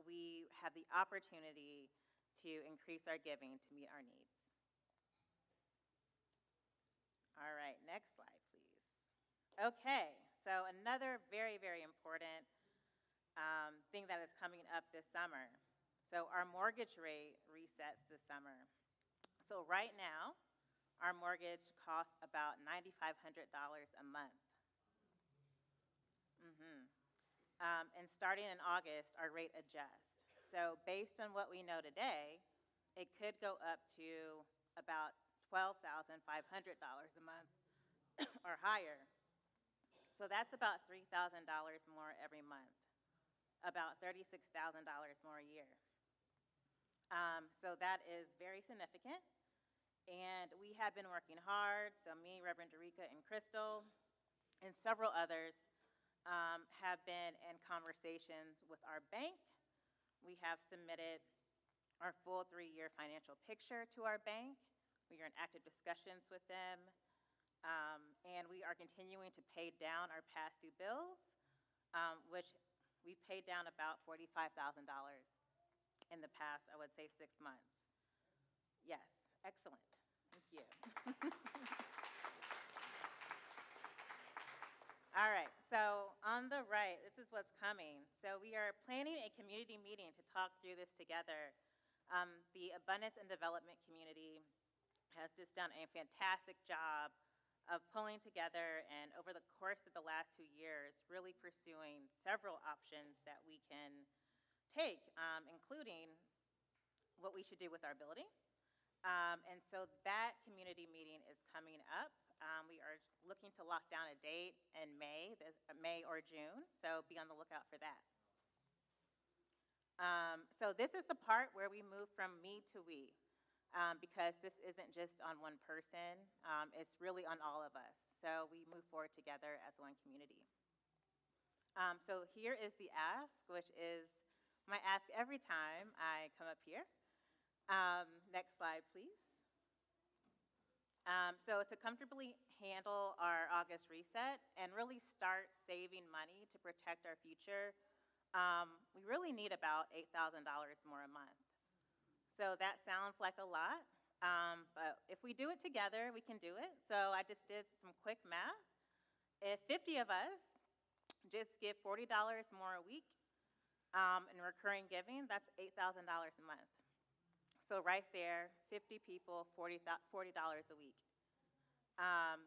[SPEAKER 10] we have the opportunity to increase our giving to meet our needs. All right, next slide, please. Okay, so another very, very important thing that is coming up this summer. So our mortgage rate resets this summer. So right now, our mortgage costs about $9,500 a month. And starting in August, our rate adjusts. So based on what we know today, it could go up to about $12,500 a month or higher. So that's about $3,000 more every month, about $36,000 more a year. So that is very significant. And we have been working hard. So me, Reverend Dereca, and Crystal, and several others have been in conversations with our bank. We have submitted our full 3-year financial picture to our bank. We are in active discussions with them. And we are continuing to pay down our past due bills, which we've paid down about $45,000 in the past, I would say, 6 months. Yes, excellent. Thank you. All right, so on the right, this is what's coming. So we are planning a community meeting to talk through this together. The Abundance and Development community has just done a fantastic job of pulling together and over the course of the last 2 years, really pursuing several options that we can take, including what we should do with our building. And so that community meeting is coming up. We are looking to lock down a date in May or June, so be on the lookout for that. So this is the part where we move from me to we, because this isn't just on one person, it's really on all of us. So we move forward together as one community. So here is the ask, which is my ask every time I come up here. Next slide, please. So to comfortably handle our August reset and really start saving money to protect our future, we really need about $8,000 more a month. So that sounds like a lot, but if we do it together, we can do it. So I just did some quick math. If 50 of us just give $40 more a week in recurring giving, that's $8,000 a month. So right there, 50 people, $40 a week.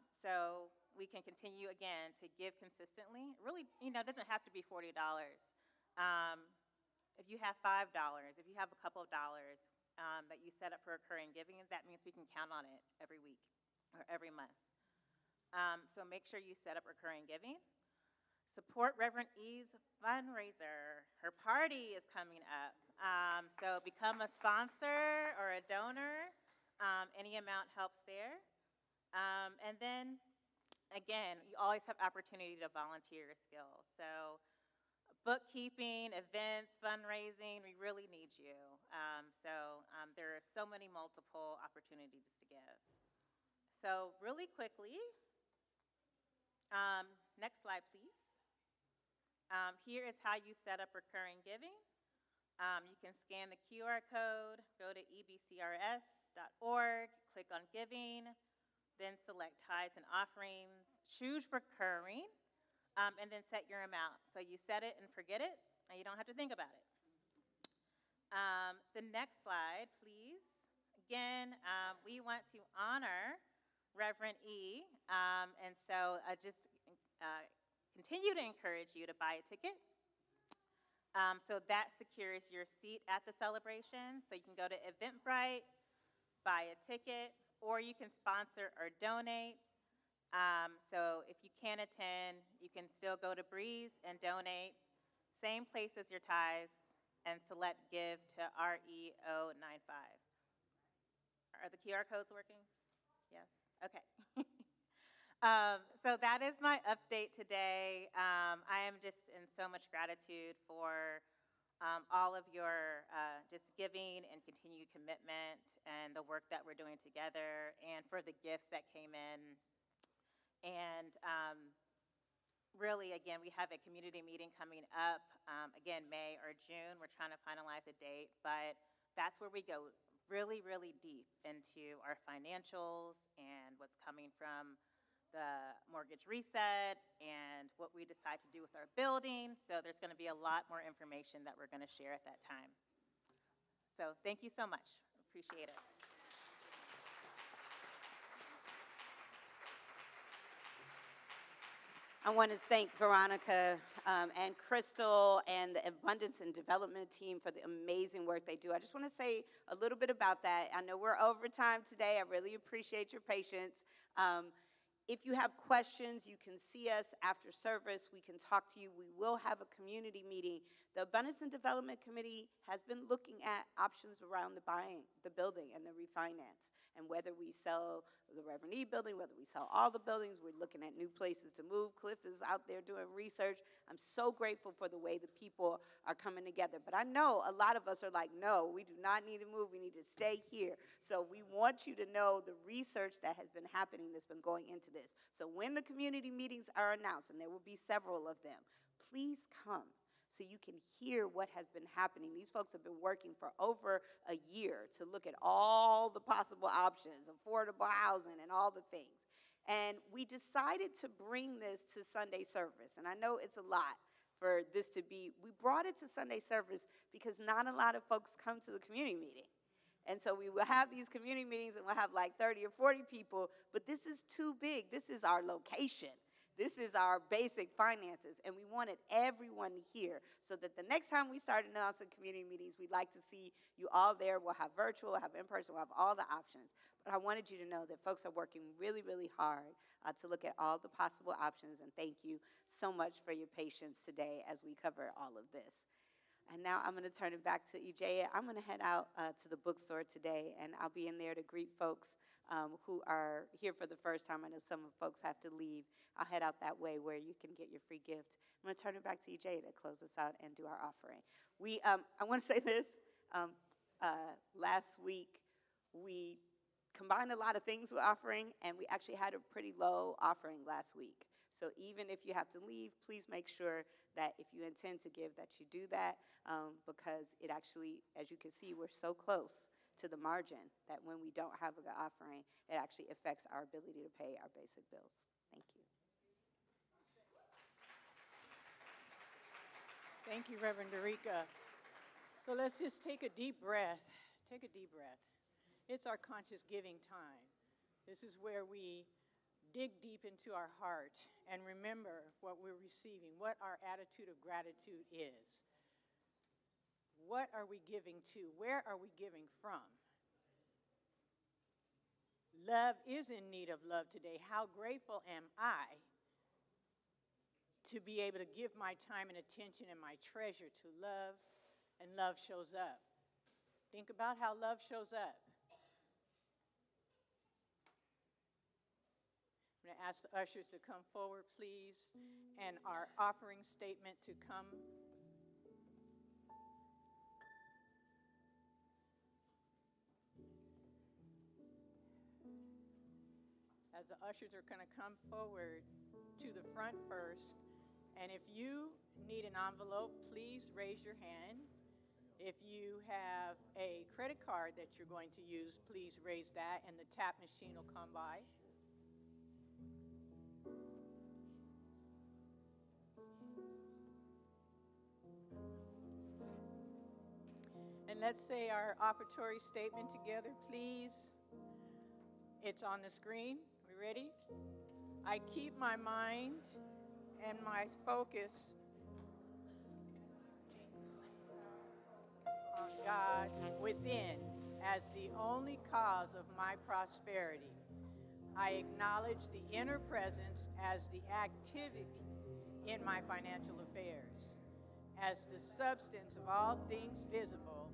[SPEAKER 10] So we can continue, again, to give consistently. Really, it doesn't have to be $40. If you have $5, if you have a couple of dollars that you set up for recurring giving, that means we can count on it every week or every month. So make sure you set up recurring giving. Support Reverend E's fundraiser. Her party is coming up. So become a sponsor or a donor. Any amount helps there. And then, again, you always have opportunity to volunteer your skills. So bookkeeping, events, fundraising, we really need you. There are so many multiple opportunities to give. So really quickly, next slide, please. Here is how you set up recurring giving. You can scan the QR code, go to ebcrs.org, click on giving, then select tithes and offerings, choose recurring, and then set your amount. So you set it and forget it, and you don't have to think about it. The next slide, please. Again, we want to honor Reverend E, and so I just continue to encourage you to buy a ticket. So that secures your seat at the celebration. So you can go to Eventbrite, buy a ticket, or you can sponsor or donate. So if you can't attend, you can still go to Breeze and donate. Same place as your tithes, and select Give to REO95. Are the QR codes working? Yes? Okay. So that is my update today. I am just in so much gratitude for all of your just giving and continued commitment and the work that we're doing together, and for the gifts that came in. And really, again, we have a community meeting coming up, again, May or June. We're trying to finalize a date, but that's where we go really, really deep into our financials and what's coming from the mortgage reset and what we decide to do with our building. So there's going to be a lot more information that we're going to share at that time. So thank you so much. Appreciate it.
[SPEAKER 6] I want to thank Veronica and Crystal and the Abundance and Development team for the amazing work they do. I just want to say a little bit about that. I know we're over time today. I really appreciate your patience. If you have questions, you can see us after service. We can talk to you. We will have a community meeting. The Abundance and Development Committee has been looking at options around the buying the building and the refinance. And whether we sell the Reverend E building, whether we sell all the buildings, we're looking at new places to move. Cliff is out there doing research. I'm so grateful for the way the people are coming together. But I know a lot of us are like, no, we do not need to move. We need to stay here. So we want you to know the research that has been happening that's been going into this. So when the community meetings are announced, and there will be several of them, please come so you can hear what has been happening. These folks have been working for over a year to look at all the possible options, affordable housing and all the things. And we decided to bring this to Sunday service. And I know it's a lot for this to be, we brought it to Sunday service because not a lot of folks come to the community meeting. And so we will have these community meetings and we'll have like 30 or 40 people, but this is too big. This is our location. This is our basic finances, and we wanted everyone to hear so that the next time we start announcing community meetings, we'd like to see you all there. We'll have virtual, we'll have in-person, we'll have all the options. But I wanted you to know that folks are working really, really hard to look at all the possible options, and thank you so much for your patience today as we cover all of this. And now I'm going to turn it back to EJ. I'm going to head out to the bookstore today, and I'll be in there to greet folks who are here for the first time. I know some folks have to leave. I'll head out that way where you can get your free gift. I'm going to turn it back to EJ to close us out and do our offering. I want to say this. Last week, we combined a lot of things with offering, and we actually had a pretty low offering last week. So even if you have to leave, please make sure that if you intend to give, that you do that, because it actually, as you can see, we're so close to the margin that when we don't have an offering, it actually affects our ability to pay our basic bills. Thank you.
[SPEAKER 11] Thank you, Reverend Dereca. So let's just take a deep breath. Take a deep breath. It's our conscious giving time. This is where we dig deep into our heart and remember what we're receiving, what our attitude of gratitude is. What are we giving to? Where are we giving from? Love is in need of love today. How grateful am I to be able to give my time and attention and my treasure to love, and love shows up. Think about how love shows up. I'm going to ask the ushers to come forward, please, and our offering statement to come. As the ushers are going to come forward to the front first, and if you need an envelope, please raise your hand. If you have a credit card that you're going to use, please raise that, and the tap machine will come by. And let's say our offertory statement together, please. It's on the screen. We ready? I keep my mind and my focus on God within as the only cause of my prosperity. I acknowledge the inner presence as the activity in my financial affairs. As the substance of all things visible,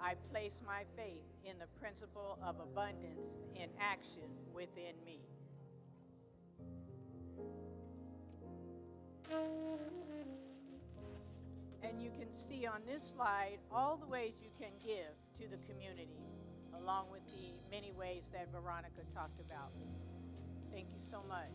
[SPEAKER 11] I place my faith in the principle of abundance in action within me. And you can see on this slide all the ways you can give to the community, along with the many ways that Veronica talked about. Thank you so much.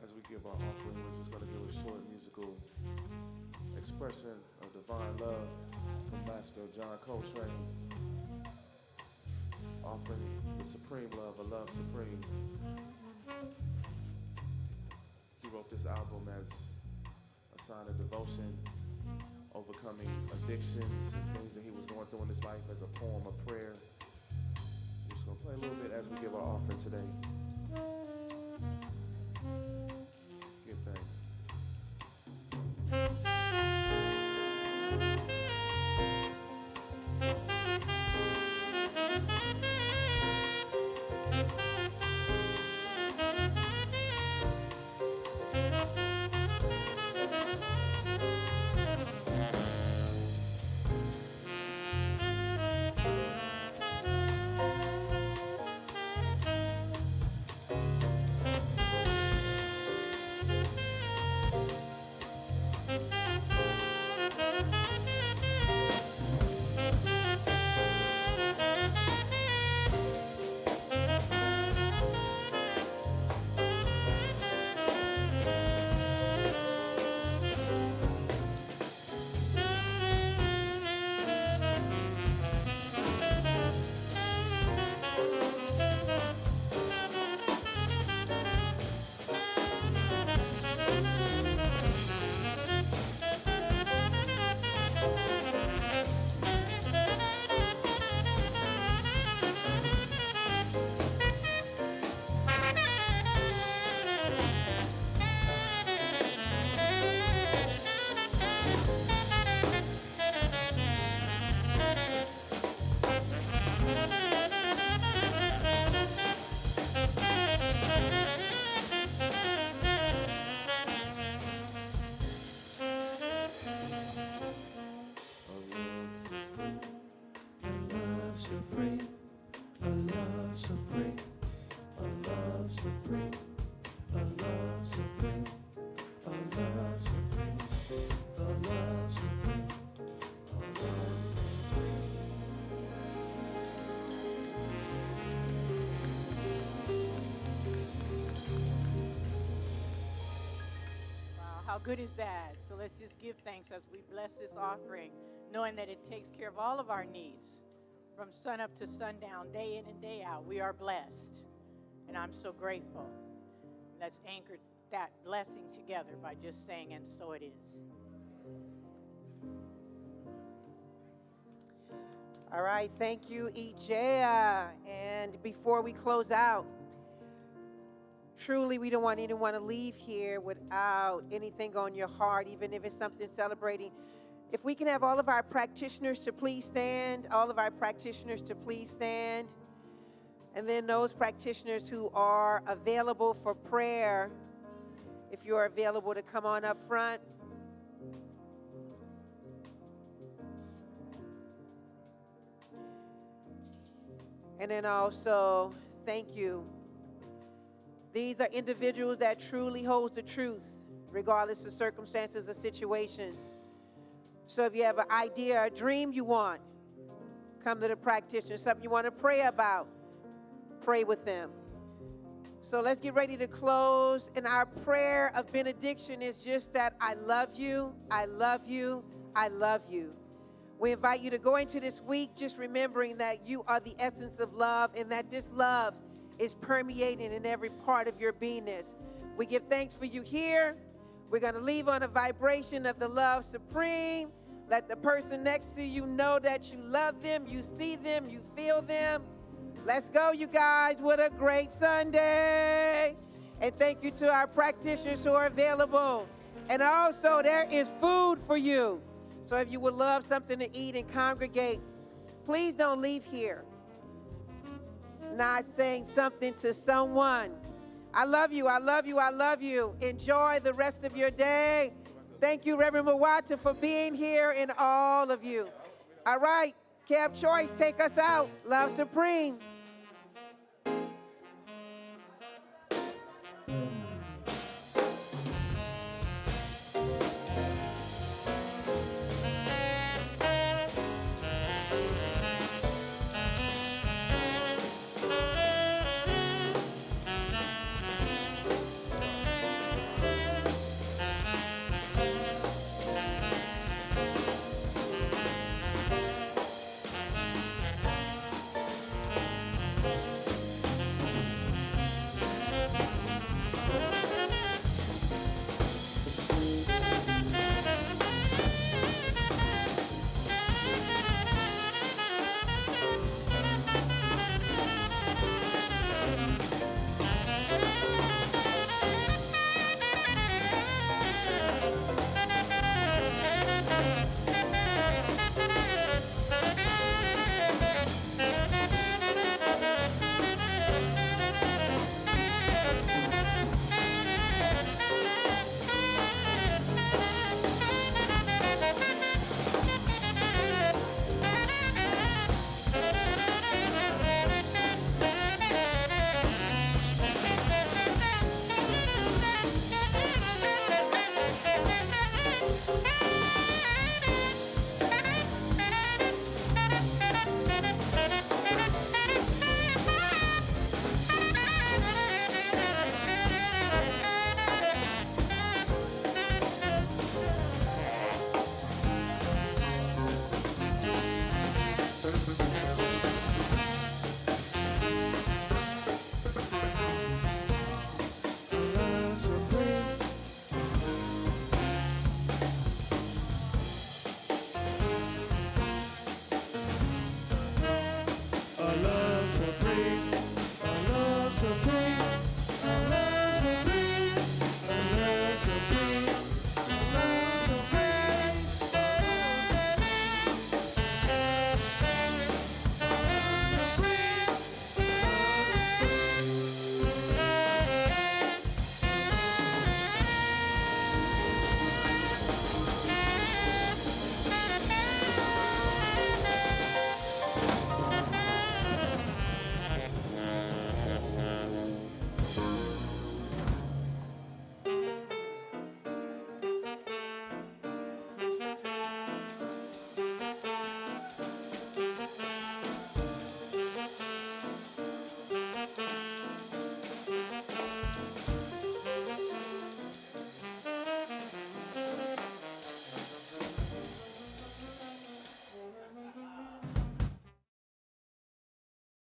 [SPEAKER 2] As we give our offering, we're just going to give a short musical expression of divine love from Master John Coltrane, offering the supreme love, a love supreme. He wrote this album as a sign of devotion, overcoming addictions and things that he was going through in his life, as a poem, a prayer. We're just going to play a little bit as we give our offering today. Give thanks. supreme, a love supreme, a love supreme, a love supreme, a love supreme, a love supreme, a love supreme.
[SPEAKER 11] Wow, how good is that? So let's just give thanks as we bless this offering, knowing that it takes care of all of our needs from sun up to sundown, day in and day out. We are blessed, and I'm so grateful. Let's anchor that blessing together by just saying, and so it is.
[SPEAKER 1] All right, thank you, Ijea. And before we close out, truly we don't want anyone to leave here without anything on your heart, even if it's something celebrating. If we can have all of our practitioners to please stand, all of our practitioners to please stand. And then those practitioners who are available for prayer, if you're available to come on up front. And then also, thank you. These are individuals that truly hold the truth, regardless of circumstances or situations. So if you have an idea, a dream you want, come to the practitioner. Something you want to pray about, pray with them. So let's get ready to close. And our prayer of benediction is just that I love you, I love you, I love you. We invite you to go into this week just remembering that you are the essence of love and that this love is permeating in every part of your beingness. We give thanks for you here. We're going to leave on a vibration of the love supreme. Let the person next to you know that you love them, you see them, you feel them. Let's go, you guys. What a great Sunday. And thank you to our practitioners who are available. And also, there is food for you. So if you would love something to eat and congregate, please don't leave here not saying something to someone. I love you, I love you, I love you. Enjoy the rest of your day. Thank you, Reverend Mawata, for being here, and all of you. All right, Cab Choice, take us out. Love Supreme.